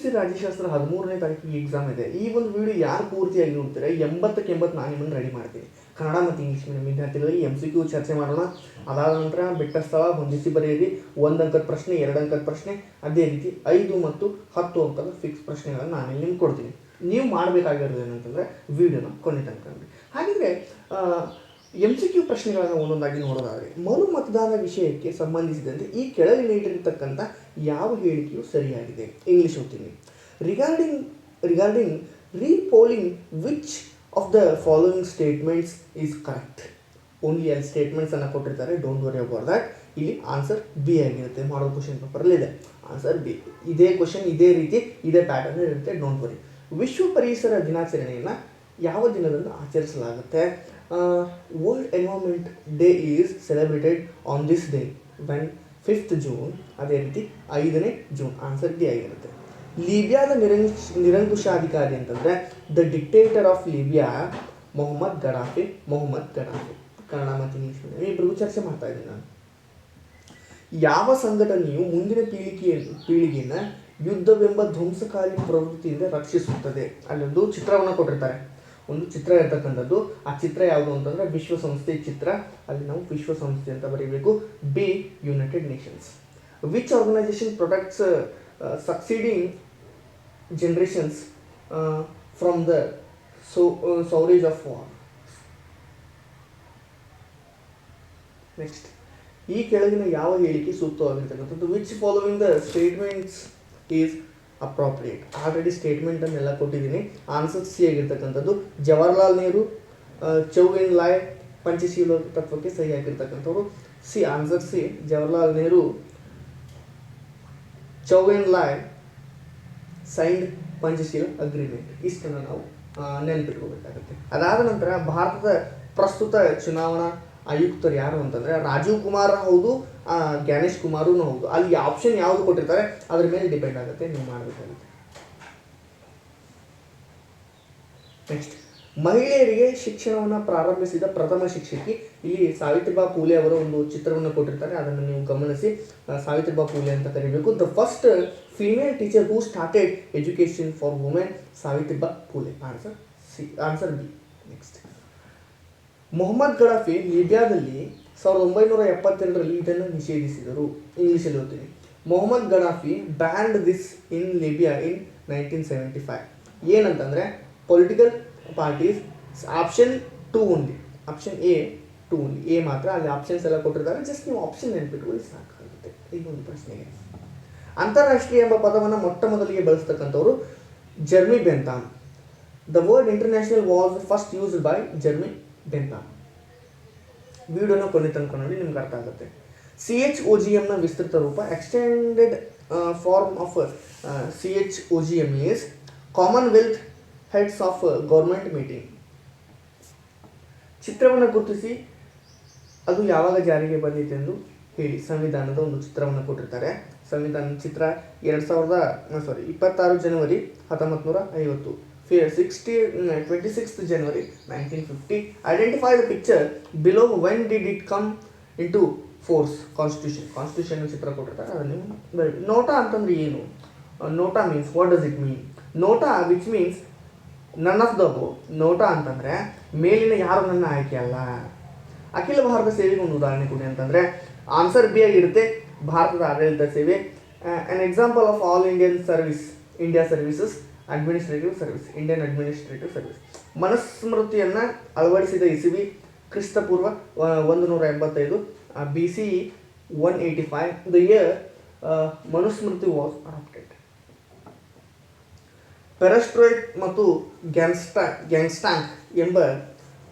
C ರಾಜ್ಯಶಾಸ್ತ್ರ 13ನೇ ತಾರೀಕಿಗೆ exam ಇದೆ. ಈ ಒಂದು ವಿಡಿಯೋ ಯಾರು ಪೂರ್ತಿಯಾಗಿ ನೋಡ್ತಾರೆ 80ಕ್ಕೆ 80 ನಾನು ನಿಮ್ಮನ್ನು ರೆಡಿ ಮಾಡ್ತೀನಿ. ಕನ್ನಡ ಮತ್ತು ಇಂಗ್ಲೀಷ್ ಮೀಡಿಯಂ ವಿದ್ಯಾರ್ಥಿಗಳಿಗೆ MCQ ಚರ್ಚೆ ಮಾಡೋಣ. ಅದಾದ ನಂತರ ಬೆಟ್ಟ ಸ್ಥಳ ಹೊಂದಿಸಿ ಬರೆಯಿರಿ. 1 ಅಂಕದ ಪ್ರಶ್ನೆ, 2 ಅಂಕದ ಪ್ರಶ್ನೆ, ಅದೇ ರೀತಿ 5 ಮತ್ತು 10 ಅಂಕದ ಫಿಕ್ಸ್ ಪ್ರಶ್ನೆಗಳನ್ನು ನಾನು ನಿಮ್ಗೆ ಕೊಡ್ತೀನಿ. ನೀವು ಮಾಡಬೇಕಾಗಿರೋದು ಏನಂತಂದರೆ ವಿಡಿಯೋನ ಕೊನೆ ತನಕ ನೋಡಿ. ಹಾಗೆಂದರೆ MCQ ಪ್ರಶ್ನೆಗಳನ್ನು ಒಂದೊಂದಾಗಿ ನೋಡೋದಾದರೆ, ಮರು ಮತದಾನ ವಿಷಯಕ್ಕೆ ಸಂಬಂಧಿಸಿದಂತೆ ಈ ಕೆಳಗೆ ನೀಡಿರತಕ್ಕಂಥ ಯಾವ ಹೇಳಿಕೆಯು ಸರಿಯಾಗಿದೆ? ಇಂಗ್ಲೀಷ್ ಓದ್ತೀನಿ. Regarding repolling which of the following statements is correct? Only ಅಲ್ಲಿ ಸ್ಟೇಟ್ಮೆಂಟ್ಸನ್ನು ಕೊಟ್ಟಿರ್ತಾರೆ, ಡೋಂಟ್ ವರಿ ಅಬೌಟ್ ದ್ಯಾಟ್. ಇಲ್ಲಿ ಆನ್ಸರ್ ಬಿ ಆಗಿರುತ್ತೆ. ಮಾಡೋ ಕ್ವಶನ್ ಪೇಪರಲ್ಲಿದೆ ಆನ್ಸರ್ ಬಿ. ಇದೇ ಕ್ವಶನ್ ಇದೇ ರೀತಿ ಇದೇ ಪ್ಯಾಟರ್ನ್ ಇರುತ್ತೆ, ಡೋಂಟ್ ವರಿ. ವಿಶ್ವ ಪರಿಸರ ದಿನಾಚರಣೆಯನ್ನು ಯಾವ ದಿನದಂದು ಆಚರಿಸಲಾಗುತ್ತೆ? World environment day is celebrated on this day when 5th June. ಅದೇ ರೀತಿ 5ನೇ ಜೂನ್. ಆನ್ಸರ್ ಡಿ ಆಗಿರುತ್ತೆ. ಲಿಬಿಯಾದ ನಿರಂಕುಶಾಧಿಕಾರಿ ಅಂತಂದರೆ the dictator of Libya Mohammed Gaddafi. Kannada ಮತ್ತು ಇಂಗ್ಲೀಷ್ ಮೀಡಿಯಂ ಇಬ್ಬರಿಗೂ ಚರ್ಚೆ ಮಾಡ್ತಾ ಇದ್ದೀನಿ ನಾನು. ಯಾವ ಸಂಘಟನೆಯು ಮುಂದಿನ ಪೀಳಿಗೆಯನ್ನು ಯುದ್ಧವೆಂಬ ಧ್ವಂಸಕಾರಿ ಪ್ರವೃತ್ತಿಯಿಂದ ರಕ್ಷಿಸುತ್ತದೆ? ಅಲ್ಲೊಂದು ಚಿತ್ರವನ್ನು ಕೊಟ್ಟಿರ್ತಾರೆ, ಒಂದು ಚಿತ್ರ ಇರ್ತಕ್ಕಂಥದ್ದು. ಆ ಚಿತ್ರ ಯಾವುದು ಅಂತಂದರೆ ವಿಶ್ವಸಂಸ್ಥೆ ಚಿತ್ರ. ಅಲ್ಲಿ ನಾವು ವಿಶ್ವಸಂಸ್ಥೆ ಅಂತ ಬರೀಬೇಕು. B united nations. Which organisation protects succeeding generations from the scourge of war? Next, ಈ ಕೆಳಗಿನ ಯಾವ ಹೇಳಿಕೆ ಸೂಕ್ತವಾಗಿರ್ತಕ್ಕಂಥದ್ದು? Which following the statements is appropriate? Already ಸ್ಟೇಟ್ಮೆಂಟನ್ನೆಲ್ಲ ಕೊಟ್ಟಿದ್ದೀನಿ. ಆನ್ಸರ್ ಸಿ ಆಗಿರ್ತಕ್ಕಂಥದ್ದು. Jawaharlal Nehru Chou En Lai Panchsheel ತತ್ವಕ್ಕೆ ಸಹಿಯಾಗಿರ್ತಕ್ಕಂಥವ್ರು. C, answer C. Jawaharlal Nehru Chou En Lai signed Panchsheel agreement. ಇಷ್ಟನ್ನು ನಾವು ನೆನಪಿಟ್ಕೋಬೇಕಾಗುತ್ತೆ. ಅದಾದ ನಂತರ ಭಾರತದ ಪ್ರಸ್ತುತ ಚುನಾವಣಾ ಆಯುಕ್ತರು ಯಾರು ಅಂತಂದರೆ ರಾಜೀವ್ ಕುಮಾರ್ ಹೌದು, ಜ್ಞಾನೇಶ್ ಕುಮಾರೂ ಹೌದು. ಅಲ್ಲಿ ಆಪ್ಷನ್ ಯಾವುದು ಕೊಟ್ಟಿರ್ತಾರೆ ಅದ್ರ ಮೇಲೆ ಡಿಪೆಂಡ್ ಆಗುತ್ತೆ, ನೀವು ಮಾಡಬೇಕಾಗುತ್ತೆ. ನೆಕ್ಸ್ಟ್, ಮಹಿಳೆಯರಿಗೆ ಶಿಕ್ಷಣವನ್ನು ಪ್ರಾರಂಭಿಸಿದ ಪ್ರಥಮ ಶಿಕ್ಷಕಿ. ಇಲ್ಲಿ ಸಾವಿತ್ರಿಬಾಯಿ ಫೂಲೆ ಅವರ ಒಂದು ಚಿತ್ರವನ್ನು ಕೊಟ್ಟಿರ್ತಾರೆ, ಅದನ್ನು ನೀವು ಗಮನಿಸಿ. ಸಾವಿತ್ರಿಬಾಯಿ ಫೂಲೆ ಅಂತ ಕರಿಬೇಕು. The first female teacher who started education for women, Savitribai Phule. Answer C, answer B. Next, Mohammed Gaddafi ಲಿಬಿಯಾದಲ್ಲಿ 1972ರಲ್ಲಿ ಇದನ್ನು ನಿಷೇಧಿಸಿದರು. ಇಂಗ್ಲೀಷಲ್ಲಿ ಓದ್ತೀನಿ. Mohammed Gaddafi banned this in Libya in 1975. ಏನಂತಂದರೆ political parties. Option 2 only. Option A 2 only. A ಮಾತ್ರ. ಅಲ್ಲಿ options ಎಲ್ಲ ಕೊಟ್ಟಿರ್ತಾರೆ, ಜಸ್ಟ್ ನೀವು ಆಪ್ಷನ್ ನೆನಪಿಟ್ಕೊಳ್ಳಿ ಸಾಕಾಗುತ್ತೆ ಈ ಒಂದು ಪ್ರಶ್ನೆಗೆ. ಅಂತಾರಾಷ್ಟ್ರೀಯ ಎಂಬ ಪದವನ್ನು ಮೊಟ್ಟ ಮೊದಲಿಗೆ ಬಳಸ್ತಕ್ಕಂಥವ್ರು Jeremy Bentham. The word international was first used by Jeremy Bentham. ವಿಡಿಯೋನ ಕೊನೆ ತನಕ ನೋಡಿ, ನಿಮ್ಗೆ ಅರ್ಥ ಆಗುತ್ತೆ. CHOGMನ ವಿಸ್ತೃತ ರೂಪ, extended form of CHOGM is commonwealth heads of government meeting. ಚಿತ್ರವನ್ನು ಗುರುತಿಸಿ ಅದು ಯಾವಾಗ ಜಾರಿಗೆ ಬಂದಿದೆ ಎಂದು ಹೇಳಿ. ಸಂವಿಧಾನದ ಒಂದು ಚಿತ್ರವನ್ನು ಕೊಟ್ಟಿರ್ತಾರೆ. ಸಂವಿಧಾನದ ಚಿತ್ರ 26 ಜನವರಿ 1950. 26th January 1950. Identify the picture below. When did it come into force? Constitution ಚಿತ್ರ ಕೊಟ್ಟಿರ್ತಾರೆ, ಅದನ್ನು ಬರೀ. ನೋಟಾ ಅಂತಂದ್ರೆ ಏನು? NOTA means, what does it mean? NOTA which means none of the above. NOTA ಅಂತಂದರೆ ಮೇಲಿನ ಯಾರು ನನ್ನ ಆಯ್ಕೆ ಅಲ್ಲ. ಅಖಿಲ ಭಾರತ ಸೇವೆಗೆ ಒಂದು ಉದಾಹರಣೆ ಕೊಡಿ ಅಂತಂದರೆ ಆನ್ಸರ್ ಬಿ ಆಗಿರುತ್ತೆ, ಭಾರತದ ಆಡಳಿತ ಸೇವೆ. An example of all Indian service, India services, administrative service, Indian administrative service. ಮನುಸ್ಮೃತಿಯನ್ನು ಅಳವಡಿಸಿದ ಇಸವಿ ಕ್ರಿಸ್ತಪೂರ್ವ 185, BC 185. The year Manusmriti was adopted. Perestroika ಮತ್ತು ಗ್ಯಾಂಗ್ಸ್ಟಾಂಗ್ ಎಂಬ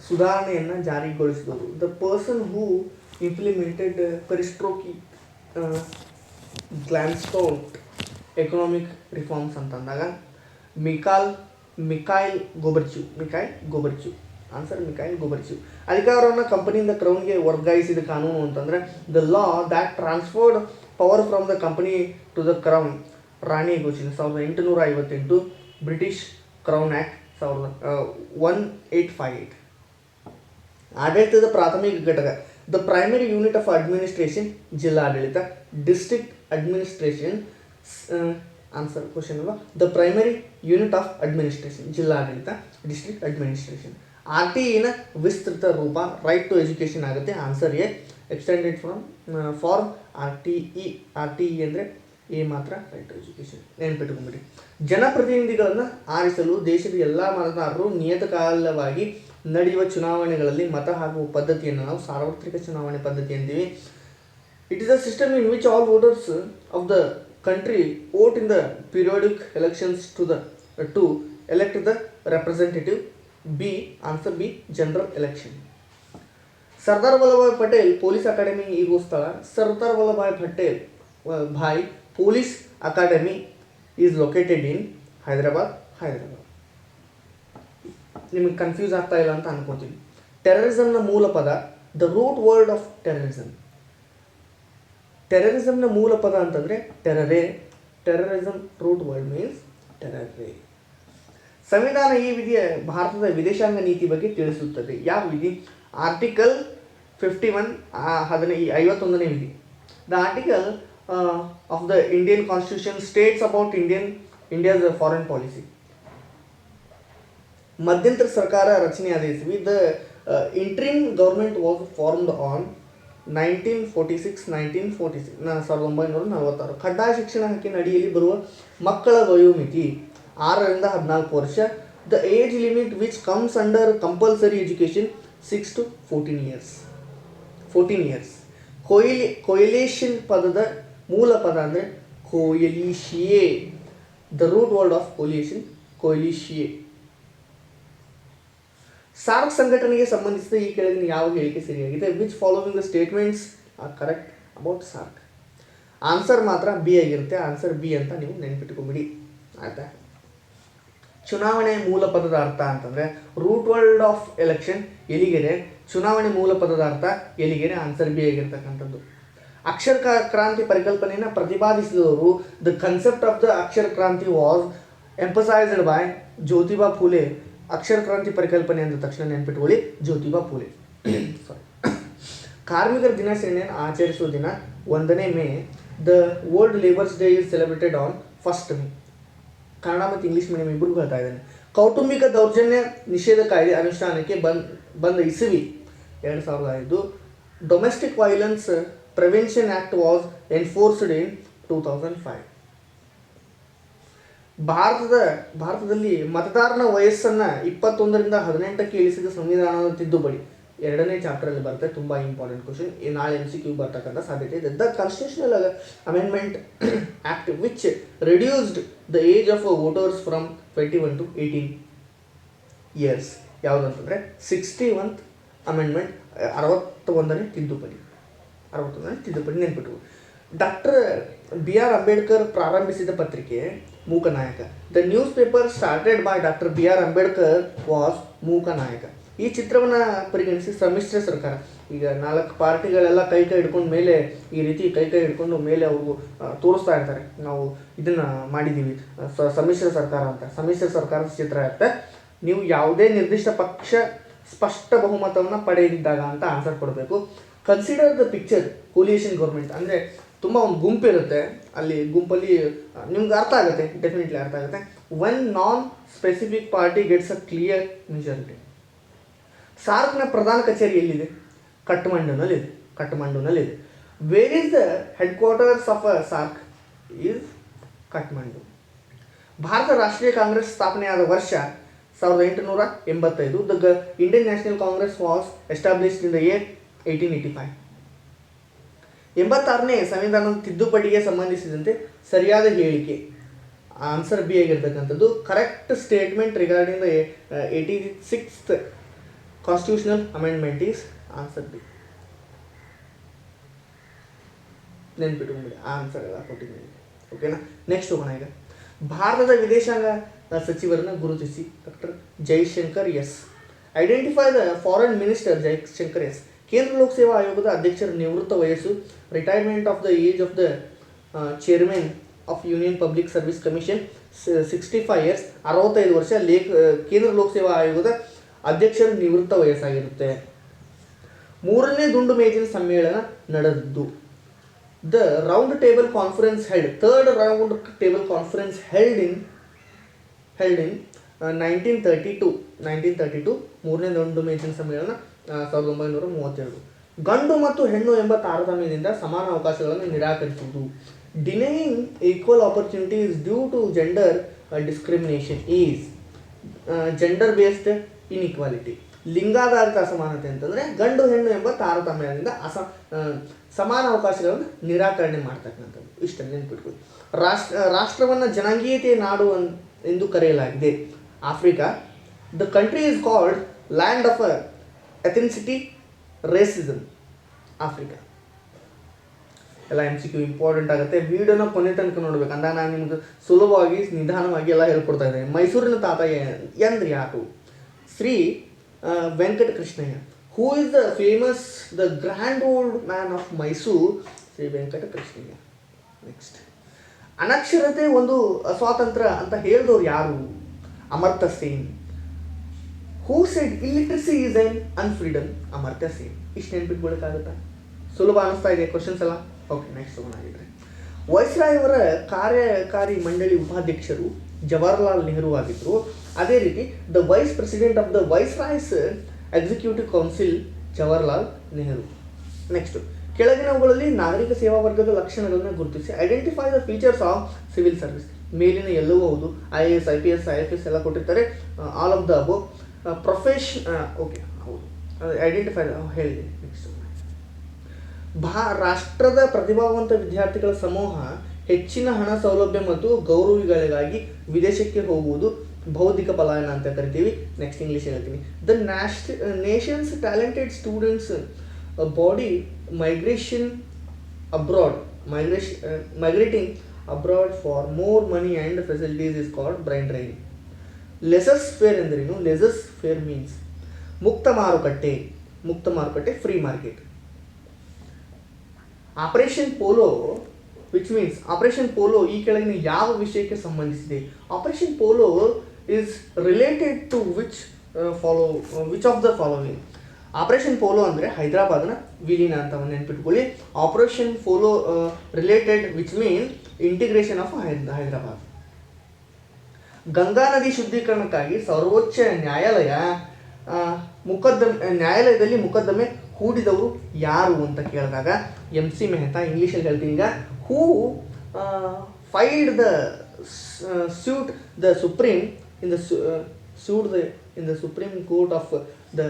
ಸುಧಾರಣೆಯನ್ನು ಜಾರಿಗೊಳಿಸಿದವರು. The person who implemented perestroika glasnost economic reforms ಅಂತಂದಾಗ ಮಿಖೈಲ್ ಗೊಬರ್ಚು. ಆನ್ಸರ್ ಮಿಖೈಲ್ ಗೊಬರ್ಚು. ಅಧಿಕಾರವನ್ನು ಕಂಪನಿಯಿಂದ ಕ್ರೌನ್ಗೆ ವರ್ಗಾಯಿಸಿದ ಕಾನೂನು ಅಂತಂದರೆ the law that transferred power from the company to the crown. ರಾಣಿ ಘೋಷಣೆ 1858. British crown act 1858. ಆಡಳಿತದ ಪ್ರಾಥಮಿಕ ಘಟಕ. The primary unit of administration ಜಿಲ್ಲಾಡಳಿತ. ಡಿಸ್ಟ್ರಿಕ್ಟ್ ಅಡ್ಮಿನಿಸ್ಟ್ರೇಷನ್ ಆನ್ಸರ್ ಕ್ವಶನ್ ಅಲ್ವಾ. The primary unit of administration, ಜಿಲ್ಲಾಡಳಿತ, ಡಿಸ್ಟ್ರಿಕ್ಟ್ ಅಡ್ಮಿನಿಸ್ಟ್ರೇಷನ್. ಆರ್ ಟಿ ಇನ ವಿಸ್ತೃತ ರೂಪ ರೈಟ್ ಟು ಎಜುಕೇಷನ್ ಆಗುತ್ತೆ. Answer A. Extended form R T E. R T E ಅಂದರೆ A ಮಾತ್ರ, right to education. ನೆನಪಿಟ್ಕೊಂಬಿಡಿ. ಜನಪ್ರತಿನಿಧಿಗಳನ್ನು ಆರಿಸಲು ದೇಶದ ಎಲ್ಲ ಮತದಾರರು ನಿಯತಕಾಲವಾಗಿ ನಡೆಯುವ ಚುನಾವಣೆಗಳಲ್ಲಿ ಮತ ಹಾಕುವ ಪದ್ಧತಿಯನ್ನು ನಾವು ಸಾರ್ವತ್ರಿಕ ಚುನಾವಣೆ ಪದ್ಧತಿ ಅಂತೀವಿ. It is a system in which all voters of the country vote in the periodic elections to elect the representative. B. Answer B. General election. Sardar Vallabhbhai Patel police academy ಇರುವ ಸ್ಥಳ. Sardar Vallabhbhai Patel Bhai police academy is located in Hyderabad. ನಿಮಗೆ confuse ಆಗ್ತಾ ಇಲ್ಲ ಅಂತ ಅನ್ಕೋತೀನಿ. ಟೆರರಿಸಮ್ನ ಮೂಲ ಪದ, the root word of terrorism. ಟೆರರಿಸಮ್ನ ಮೂಲ ಪದ ಅಂತಂದರೆ ಟೆರರೇ. Terrorism root word means terrere. ಸಂವಿಧಾನ ಈ ವಿಧಿಯ ಭಾರತದ ವಿದೇಶಾಂಗ ನೀತಿ ಬಗ್ಗೆ ತಿಳಿಸುತ್ತದೆ. ಯಾವ ವಿಧಿ? ಆರ್ಟಿಕಲ್ 51 51ನೇ ವಿಧಿ. The article of the Indian constitution States about India's foreign policy. ಮಧ್ಯಂತರ ಸರ್ಕಾರ ರಚನೆಯಾದ ಇಸ್ವಿ. The interim government was formed on 1946. ಕಡ್ಡಾಯ ಶಿಕ್ಷಣ ಹಕ್ಕಿನ ಅಡಿಯಲ್ಲಿ ಬರುವ ಮಕ್ಕಳ ವಯೋಮಿತಿ 6ರಿಂದ 14 ವರ್ಷ. The age limit which comes under compulsory education 6 to 14 years. Coalition ಪದದ ಮೂಲ ಪದ ಅಂದರೆ ಕೊಯಿಲಿಶಿಯೇ. The root word of coalitio. SAARC ಸಂಘಟನೆಗೆ ಸಂಬಂಧಿಸಿದ ಈ ಕೆಳಗಿನ ಯಾವ ಹೇಳಿಕೆ ಸರಿಯಾಗಿದೆ? Which following the statements are correct about SAARC? Answer ಮಾತ್ರ ಬಿ ಆಗಿರುತ್ತೆ. ಆನ್ಸರ್ ಬಿ ಅಂತ ನೀವು ನೆನಪಿಟ್ಕೊಂಬಿಡಿ, ಆಯ್ತಾ? ಚುನಾವಣೆ ಮೂಲ ಪದದ ಅರ್ಥ ಅಂತಂದರೆ root word of election eligere. ಚುನಾವಣೆ ಮೂಲ ಪದದ ಅರ್ಥ ಎಲಿಗೆರೆ. ಆನ್ಸರ್ ಬಿ ಆಗಿರ್ತಕ್ಕಂಥದ್ದು. ಅಕ್ಷರ ಕ್ರಾಂತಿ ಪರಿಕಲ್ಪನೆಯನ್ನು ಪ್ರತಿಪಾದಿಸಿದವರು. The concept of the Akshara Kranti was emphasised by Jyotiba Phule. ಅಕ್ಷರ ಕ್ರಾಂತಿ ಪರಿಕಲ್ಪನೆ ಅಂದ ತಕ್ಷಣ ನೆನ್ಪಿಟ್ಕೊಳ್ಳಿ ಜ್ಯೋತಿಬಾ ಫುಲೆ. ಸಾರಿ. ಕಾರ್ಮಿಕರ ದಿನಾಚರಣೆಯನ್ನು ಆಚರಿಸುವ ದಿನ 1ನೇ May. The world labours day is celebrated on 1st May. Kannada ಮತ್ತು ಇಂಗ್ಲೀಷ್ ಮೀಡಿಯಂ ಇಬ್ಬರು ಹೇಳ್ತಾ ಇದ್ದೇನೆ. ಕೌಟುಂಬಿಕ ದೌರ್ಜನ್ಯ ನಿಷೇಧ ಕಾಯ್ದೆ ಅನುಷ್ಠಾನಕ್ಕೆ ಬಂದ ಇಸವಿ 2005. Domestic violence prevention act was enforced in 2005. ಭಾರತದಲ್ಲಿ ಮತದಾರನ ವಯಸ್ಸನ್ನು 21ರಿಂದ 18ಕ್ಕೆ ಇಳಿಸಿದ ಸಂವಿಧಾನದ ತಿದ್ದುಪಡಿ 2ನೇ ಚಾಪ್ಟರಲ್ಲಿ ಬರುತ್ತೆ. ತುಂಬ ಇಂಪಾರ್ಟೆಂಟ್ ಕ್ವಶನ್. ನಾಳೆ MCQ ಬರ್ತಕ್ಕಂಥ ಸಾಧ್ಯತೆ ಇದೆ. The constitutional amendment act which reduced the age of voters from 21 to 18 years. ಯಾವುದಂತಂದರೆ 61th ಅಮೆಂಡ್ಮೆಂಟ್, 61ನೇ ತಿದ್ದುಪಡಿ. ನೆನ್ಪಿಟ್ಟು. Doctor B.R. ಅಂಬೇಡ್ಕರ್ ಪ್ರಾರಂಭಿಸಿದ ಪತ್ರಿಕೆ Mooknayak. The news paper started by doctor B.R. Ambedkar was Mooknayak. ಈ ಚಿತ್ರವನ್ನು ಪರಿಗಣಿಸಿ ಸಮ್ಮಿಶ್ರ ಸರ್ಕಾರ, ಈಗ 4 ಪಾರ್ಟಿಗಳೆಲ್ಲ ಕೈ ಹಿಡ್ಕೊಂಡು ಮೇಲೆ ಈ ರೀತಿ ಕೈ ಹಿಡ್ಕೊಂಡು ಮೇಲೆ ಅವರು ತೋರಿಸ್ತಾ ಇರ್ತಾರೆ, ನಾವು ಇದನ್ನು ಮಾಡಿದ್ದೀವಿ ಸಮ್ಮಿಶ್ರ ಸರ್ಕಾರ ಅಂತ. ಸಮ್ಮಿಶ್ರ ಸರ್ಕಾರದ ಚಿತ್ರ ಇರುತ್ತೆ. ನೀವು ಯಾವುದೇ ನಿರ್ದಿಷ್ಟ ಪಕ್ಷ ಸ್ಪಷ್ಟ ಬಹುಮತವನ್ನು ಪಡೆದಿದ್ದಾಗ ಅಂತ ಆನ್ಸರ್ ಕೊಡಬೇಕು. ಕನ್ಸಿಡರ್ ದ ಪಿಕ್ಚರ್ ಕೊಲಿಯೇಷನ್ ಗೌರ್ಮೆಂಟ್ ಅಂದರೆ ತುಂಬ ಒಂದು ಗುಂಪಿರುತ್ತೆ. ಅಲ್ಲಿ ಗುಂಪಲ್ಲಿ ನಿಮ್ಗೆ ಅರ್ಥ ಆಗುತ್ತೆ, ಡೆಫಿನೆಟ್ಲಿ ಅರ್ಥ ಆಗುತ್ತೆ. One non specific party gets a clear majority. ಸಾರ್ಕ್ನ ಪ್ರಧಾನ ಕಚೇರಿ ಎಲ್ಲಿದೆ? ಕಠ್ಮಂಡುನಲ್ಲಿದೆ. Where is the head quarters of SAARC? Is Kathmandu. ಭಾರತ ರಾಷ್ಟ್ರೀಯ ಕಾಂಗ್ರೆಸ್ ಸ್ಥಾಪನೆಯಾದ ವರ್ಷ 1885. The Indian national Congress was established in the year 1885. 86ನೇ ಸಂವಿಧಾನದ ತಿದ್ದುಪಡಿಗೆ ಸಂಬಂಧಿಸಿದಂತೆ ಸರಿಯಾದ ಹೇಳಿಕೆ. ಆನ್ಸರ್ ಬಿ ಆಗಿರ್ತಕ್ಕಂಥದ್ದು. Correct statement regarding the 86th constitutional amendment is answer B. ನೆನ್ಪಿಟ್ಕೊಂಡ್ಬಿಡಿ, ಆನ್ಸರ್ ಎಲ್ಲ ಕೊಟ್ಟಿದ್ದೀನಿ. ಓಕೆನಾ? ನೆಕ್ಸ್ಟ್ ಹೋಗೋಣ. ಈಗ ಭಾರತದ ವಿದೇಶಾಂಗ ಸಚಿವರನ್ನು ಗುರುತಿಸಿ. Doctor Jaishankar S. Identify the foreign minister Jaishankar S. ಕೇಂದ್ರ ಲೋಕಸೇವಾ ಆಯೋಗದ ಅಧ್ಯಕ್ಷರ ನಿವೃತ್ತ ವಯಸ್ಸು. Retirement of the age of the chairman of union public service commission 65 years, 65 ವರ್ಷ. ಕೇಂದ್ರ ಲೋಕಸೇವಾ ಆಯೋಗದ ಅಧ್ಯಕ್ಷರ ನಿವೃತ್ತ ವಯಸ್ಸಾಗಿರುತ್ತೆ. 3ನೇ ದುಂಡು ಮೇಜಿನ ಸಮ್ಮೇಳನ ನಡೆದದ್ದು. The round table conference held third round table conference held in 1932 ಮೂರನೇ ದಂಡು ಮೇಜಿನ ಸಮ್ಮೇಳನ 1932. ಗಂಡು ಮತ್ತು ಹೆಣ್ಣು ಎಂಬ ತಾರತಮ್ಯದಿಂದ ಸಮಾನ ಅವಕಾಶಗಳನ್ನು ನಿರಾಕರಿಸುವುದು. Denying equal opportunities due to gender discrimination is gender based inequality. ಲಿಂಗಾಧಾರಿತ ಅಸಮಾನತೆ ಅಂತಂದರೆ ಗಂಡು ಹೆಣ್ಣು ಎಂಬ ತಾರತಮ್ಯದಿಂದ ಸಮಾನ ಅವಕಾಶಗಳನ್ನು ನಿರಾಕರಣೆ ಮಾಡ್ತಕ್ಕಂಥದ್ದು. ಇಷ್ಟನ್ನು ನೆನಪಿಟ್ಕೊಳ್ಳಿ. ರಾಷ್ಟ್ರವನ್ನು ಜನಾಂಗೀಯತೆಯ ನಾಡು ಎಂದು ಕರೆಯಲಾಗಿದೆ. Africa, the country is called land of ethnicity racism. Africa ಎಲ್ಲ MCQ ಇಂಪಾರ್ಟೆಂಟ್ ಆಗುತ್ತೆ. ವಿಡಿಯೋನ ಕೊನೆ ತನಕ ನೋಡ್ಬೇಕು, ಅಂದಾಗ ನಾನು ನಿಮ್ಗೆ ಸುಲಭವಾಗಿ ನಿಧಾನವಾಗಿ ಎಲ್ಲ ಹೇಳ್ಕೊಡ್ತಾ ಇದ್ದೇನೆ. ಮೈಸೂರಿನ ತಾತ ಎಂದ್ರೆ ಯಾರು? Shri Venkatakrishnaiah. Who is the famous the grand old man of Mysore? Shri Venkatakrishnaiah. Next, ಅನಕ್ಷರತೆ ಒಂದು ಸ್ವಾತಂತ್ರ್ಯ ಅಂತ ಹೇಳಿದವ್ರು ಯಾರು? Amartya Sen. Who said illiteracy is an unfreedom? Amartya Sen. ಇಷ್ಟು ನೆನ್ಪಿಟ್ಕೊಳ್ಳೋಕ್ಕಾಗುತ್ತಾ? ಸುಲಭ ಅನಿಸ್ತಾ ಇದೆ ಕ್ವಶನ್ಸ್ ಎಲ್ಲ? ಓಕೆ, ನೆಕ್ಸ್ಟ್ ಆಗಿದ್ರೆ ವೈಸ್ರಾಯ್ ಅವರ ಕಾರ್ಯಕಾರಿ ಮಂಡಳಿ ಉಪಾಧ್ಯಕ್ಷರು ಜವಾಹರ್ಲಾಲ್ ನೆಹರು ಆಗಿದ್ದರು. ಅದೇ ರೀತಿ the vice president of the viceroy's executive council Jawaharlal Nehru. Next, ಕೆಳಗಿನವುಗಳಲ್ಲಿ ನಾಗರಿಕ ಸೇವಾ ವರ್ಗದ ಲಕ್ಷಣಗಳನ್ನು ಗುರುತಿಸಿ. Identify the features of civil service. ಮೇಲಿನ ಎಲ್ಲವೂ ಹೌದು. IAS, IPS, IFS ಎಲ್ಲ ಕೊಟ್ಟಿರ್ತಾರೆ. All of the above. Okay, ಹೌದು, ಐಡೆಂಟಿಫೈ ಹೇಳಿದೆ. ನೆಕ್ಸ್ಟ್, ರಾಷ್ಟ್ರದ ಪ್ರತಿಭಾವಂತ ವಿದ್ಯಾರ್ಥಿಗಳ ಸಮೂಹ ಹೆಚ್ಚಿನ ಹಣ ಸೌಲಭ್ಯ ಮತ್ತು ಗೌರವಗಳಿಗಾಗಿ ವಿದೇಶಕ್ಕೆ ಹೋಗುವುದು ಬೌದ್ಧಿಕ ಪಲಾಯನ ಅಂತ ಕರಿತೀವಿ. ನೆಕ್ಸ್ಟ್ ಇಂಗ್ಲೀಷ್ ಹೇಳ್ತೀನಿ. The nation's talented students body migrating abroad for more money and facilities is called brain drain. Laissez faire ಎಂದರೇನು? ಲೆಸಸ್ ಫೇರ್ ಮೀನ್ಸ್ ಮುಕ್ತ ಮಾರುಕಟ್ಟೆ, free market. Operation polo which means operation polo ಈ ಕೆಳಗಿನ ಯಾವ ವಿಷಯಕ್ಕೆ ಸಂಬಂಧಿಸಿದೆ? Operation polo is related to which of the following. Operation polo ಅಂದರೆ ಹೈದರಾಬಾದ್ನ ವಿಲೀನ ಅಂತ ನೆನ್ಪಿಟ್ಕೊಳ್ಳಿ. Operation polo related which mean integration of Hyderabad. Ganga ನದಿ ಶುದ್ಧೀಕರಣಕ್ಕಾಗಿ ಸರ್ವೋಚ್ಚ ನ್ಯಾಯಾಲಯದಲ್ಲಿ ಮೊಕದ್ದಮೆ ಹೂಡಿದವರು ಯಾರು ಅಂತ ಕೇಳಿದಾಗ MC ಮೆಹ್ತಾ. ಇಂಗ್ಲೀಷಲ್ಲಿ ಹೇಳ್ತೀನಿ ಈಗ. Who filed the suit the supreme in the sued the in the Supreme Court of the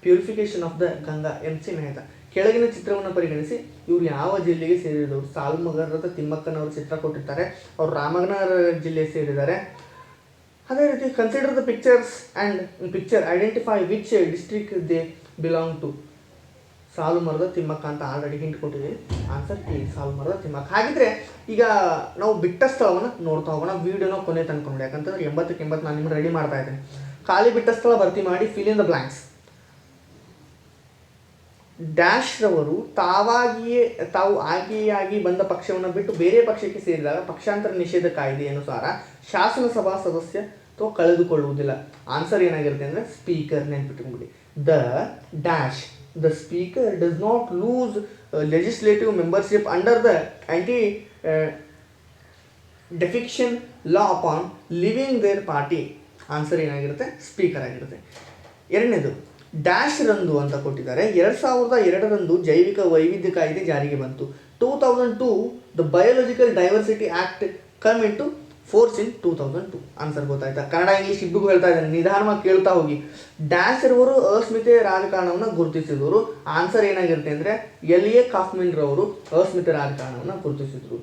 purification of the Ganga. MC Mehta. ಕೆಳಗಿನ ಚಿತ್ರವನ್ನು ಪರಿಗಣಿಸಿ ಇವರು ಯಾವ ಜಿಲ್ಲೆಗೆ ಸೇರಿದವರು? ಸಾಲುಮರದ ತಿಮ್ಮಕ್ಕನವರು ಚಿತ್ರ ಕೊಟ್ಟಿರ್ತಾರೆ. ಅವರು ರಾಮನಗರ ಜಿಲ್ಲೆ ಸೇರಿದ್ದಾರೆ. ಅದೇ ರೀತಿ consider the picture identify which district they belong to. Saalumarada Thimmakka ಅಂತ ಆಲ್ರೆಡಿ ಹಿಂಟ್ ಕೊಟ್ಟಿದ್ದೀವಿ. Answer T, Saalumarada Thimmakka. ಹಾಗಿದ್ರೆ ಈಗ ನಾವು ಬಿಟ್ಟ ಸ್ಥಳವನ್ನು ನೋಡ್ತಾ ಹೋಗೋಣ. ವಿಡಿಯೋನ ಕೊನೆ ತನಕ ನೋಡಿ, ಯಾಕಂತಂದ್ರೆ 80ಕ್ಕೆ 80 ನಾನು ನಿಮ್ಗೆ ರೆಡಿ ಮಾಡ್ತಾ ಇದ್ದೇನೆ. ಖಾಲಿ ಬಿಟ್ಟ ಸ್ಥಳ ಭರ್ತಿ ಮಾಡಿ. Fill in the blanks. Dash ರವರು ತಾವು ಆಯ್ಕೆಯಾಗಿ ಬಂದ ಪಕ್ಷವನ್ನು ಬಿಟ್ಟು ಬೇರೆ ಪಕ್ಷಕ್ಕೆ ಸೇರಿದಾಗ ಪಕ್ಷಾಂತರ ನಿಷೇಧ ಕಾಯ್ದೆ ಅನುಸಾರ ಶಾಸನಸಭಾ ಸದಸ್ಯತ್ವ ಕಳೆದುಕೊಳ್ಳುವುದಿಲ್ಲ. ಆನ್ಸರ್ ಏನಾಗಿರುತ್ತೆ ಅಂದರೆ speaker. ನೆನ್ಪಿಟ್ಕೊಂಡ್ಬಿಡಿ. The speaker does not lose legislative membership under the anti-defection law upon leaving their party. Answer ಏನಾಗಿರುತ್ತೆ? ಸ್ಪೀಕರ್ ಆಗಿರುತ್ತೆ. ಎರಡನೇದು ಡ್ಯಾಶ್ ರಂದು ಅಂತ ಕೊಟ್ಟಿದ್ದಾರೆ. 2002 ಜೈವಿಕ ವೈವಿಧ್ಯ ಕಾಯ್ದೆ ಜಾರಿಗೆ ಬಂತು. 2002 the biological diversity act come in to force in 2002. Answer ಗೊತ್ತಾಯ್ತಾ? ಕನ್ನಡ ಇಂಗ್ಲೀಷ್ ಇಬ್ಬರಿಗೂ ಹೇಳ್ತಾ ಇದ್ದಾನೆ, ನಿಧಾನವಾಗಿ ಕೇಳ್ತಾ ಹೋಗಿ. ಡ್ಯಾಶ್ ಇರುವರು ಅಸ್ಮಿತೆ ರಾಜಕಾರಣವನ್ನು ಗುರುತಿಸಿದವರು. ಆನ್ಸರ್ ಏನಾಗಿರುತ್ತೆ ಅಂದರೆ LA ಕಾಫ್ಮನ್ ರವರು ಅಸ್ಮಿತೆ ರಾಜಕಾರಣವನ್ನು ಗುರುತಿಸಿದರು.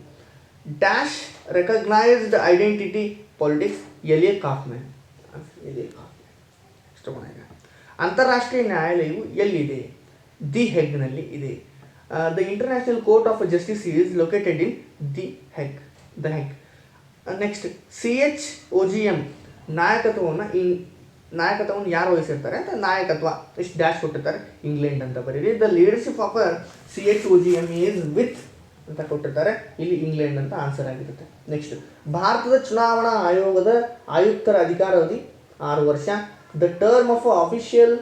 Dash recognised identity politics. LA Kaufman. ಅಂತಾರಾಷ್ಟ್ರೀಯ ನ್ಯಾಯಾಲಯವು ಎಲ್ಲಿದೆ? ದಿ ಹೆಗ್ನಲ್ಲಿ ಇದೆ. The international court of justice is located in the Hague. Next, CHOGM ನಾಯಕತ್ವವನ್ನು ಯಾರು ವಹಿಸಿರ್ತಾರೆ ಅಂತ ನಾಯಕತ್ವ ಇಷ್ಟು ಡ್ಯಾಶ್ ಕೊಟ್ಟಿರ್ತಾರೆ. ಇಂಗ್ಲೆಂಡ್ ಅಂತ ಬರೀರಿ. The leadership of CHOGM is with ಅಂತ ಕೊಟ್ಟಿರ್ತಾರೆ. ಇಲ್ಲಿ ಇಂಗ್ಲೆಂಡ್ ಅಂತ ಆನ್ಸರ್ ಆಗಿರುತ್ತೆ. ನೆಕ್ಸ್ಟ್, ಭಾರತದ ಚುನಾವಣಾ ಆಯೋಗದ ಆಯುಕ್ತರ ಅಧಿಕಾರಾವಧಿ 6 ವರ್ಷ. The term of official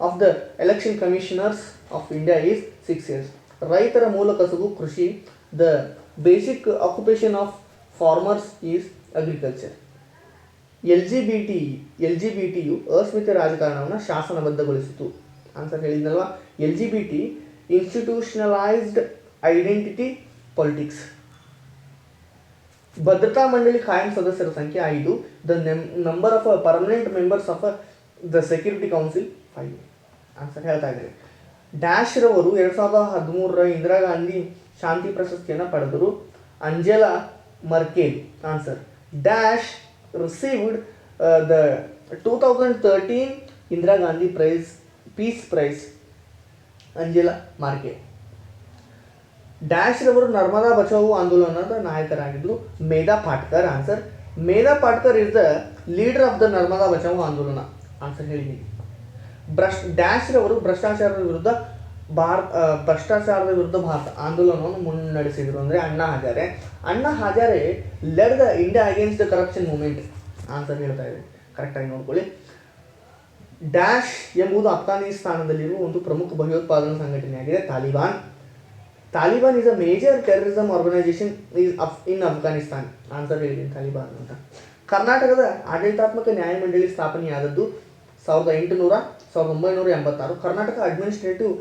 of the election commissioners of India is 6 years. ರೈತರ ಮೂಲ ಕಸುಬು ಕೃಷಿ. The basic occupation of farmers is agriculture. L G B T ಅಸ್ಮಿತೆ ರಾಜಕಾರಣವನ್ನು ಶಾಸನಬದ್ಧಗೊಳಿಸಿತು. ಆನ್ಸರ್ ಹೇಳಿದ್ನಲ್ವಾ, LGBT ಇನ್ಸ್ಟಿಟ್ಯೂಷನಲೈಸ್ಡ್ ಐಡೆಂಟಿಟಿ ಪಾಲಿಟಿಕ್ಸ್. ಭದ್ರತಾ ಮಂಡಳಿ ಕಾಯಂ ಸದಸ್ಯರ ಸಂಖ್ಯೆ 5. The number of permanent members of the security council 5. Answer ಹೇಳ್ತಾ ಇದ್ದಾರೆ. ಡ್ಯಾಶ್ ರವರು 2013 ಇಂದಿರಾ ಗಾಂಧಿ ಶಾಂತಿ ಪ್ರಶಸ್ತಿಯನ್ನು ಪಡೆದರು. Angela Merkel. Answer dash received the 2013 Indira Gandhi peace prize. Angela Merkel. Dash ರವರು ನರ್ಮದಾ ಬಚಾವೋ ಆಂದೋಲನದ ನಾಯಕರಾಗಿದ್ದರು. Medha Patkar. Answer Medha Patkar is the leader of the Narmada Bachao Andolan. Answer ಹೇಳಿದ್ದೀನಿ. ಡ್ಯಾಶ್ ರವರು ಭ್ರಷ್ಟಾಚಾರದ ವಿರುದ್ಧ ಭಾರತ ಆಂದೋಲನವನ್ನು ಮುನ್ನಡೆಸಿದರು. ಅಂದರೆ Anna Hazare led the India against the corruption movement. Answer ಹೇಳ್ತಾ ಇದೆ, ಕರೆಕ್ಟಾಗಿ ನೋಡ್ಕೊಳ್ಳಿ. ಡ್ಯಾಶ್ ಎಂಬುದು ಅಫ್ಘಾನಿಸ್ತಾನದಲ್ಲಿರುವ ಒಂದು ಪ್ರಮುಖ ಭಯೋತ್ಪಾದನಾ ಸಂಘಟನೆಯಾಗಿದೆ. Taliban is a major terrorism organisation in Afghanistan. Answer ಹೇಳಿದ್ದೀನಿ, ತಾಲಿಬಾನ್ ಅಂತ. ಕರ್ನಾಟಕದ ಆಡಳಿತಾತ್ಮಕ ನ್ಯಾಯಮಂಡಳಿ ಸ್ಥಾಪನೆಯಾದದ್ದು 1986. Karnataka administrative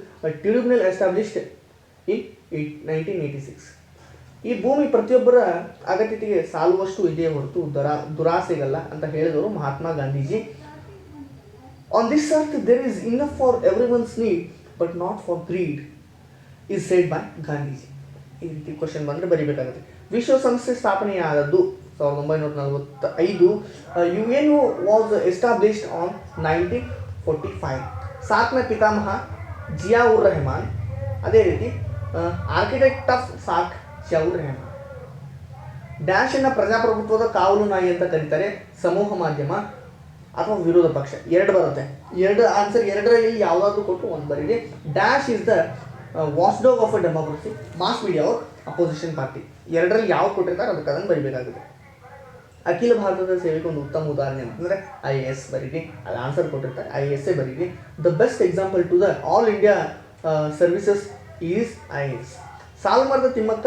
tribunal established in 1986. ಈ ಭೂಮಿ ಪ್ರತಿಯೊಬ್ಬರ ಅಗತ್ಯತೆಗೆ ಸಾಲುವಷ್ಟು ಇದೆಯೇ ಹೊರತು ದುರಾಸೆಗಲ್ಲ ಅಂತ ಹೇಳಿದವರು Mahatma Gandhiji. On this earth there is enough for everyone's need but not for greed is said by Gandhiji. ಈ ರೀತಿ ಕ್ವಶನ್ ಬಂದರೆ ಬರೀಬೇಕಾಗುತ್ತೆ. ವಿಶ್ವಸಂಸ್ಥೆ ಸ್ಥಾಪನೆಯಾದದ್ದು 1945. UN was established on 1945. ಸಾಕ್ನ ಪಿತಾಮಹ ಜಿಯಾವುರ್ ರೆಹಮಾನ್. ಅದೇ ರೀತಿ ಆರ್ಕಿಟೆಕ್ಟ್ ಆಫ್ ಸಾಕ್ ಜಿಯಾವುರ್ ರೆಹಮಾನ್. ಡ್ಯಾಶ್ ಅನ್ನು ಪ್ರಜಾಪ್ರಭುತ್ವದ ಕಾವಲು ನಾಯಿ ಅಂತ ಕರೀತಾರೆ. ಸಮೂಹ ಮಾಧ್ಯಮ ಅಥವಾ ವಿರೋಧ ಪಕ್ಷ. 2 ಬರುತ್ತೆ. ಆನ್ಸರ್ 2ರಲ್ಲಿ ಯಾವುದಾದ್ರೂ ಕೊಟ್ಟು ಒಂದು ಬರೀರಿ. Dash is the watchdog of a democracy. Mass media ಅವ್ರ ಅಪೋಸಿಷನ್ ಪಾರ್ಟಿ. 2ರಲ್ಲಿ ಯಾವ ಕೊಟ್ಟಿರ್ತಾರೆ ಅದಕ್ಕೆ ಅದನ್ನು ಬರೀಬೇಕಾಗುತ್ತೆ. ಅಖಿಲ ಭಾರತದ ಸೇವೆಗೆ ಒಂದು ಉತ್ತಮ ಉದಾಹರಣೆ ಅಂತಂದರೆ IAS ಬರೀರಿ. ಅಲ್ಲಿ ಆನ್ಸರ್ ಕೊಟ್ಟಿರ್ತಾರೆ, IAS ಬರೀರಿ. The best example to the all India services is IAS. Saalumarada Thimmakka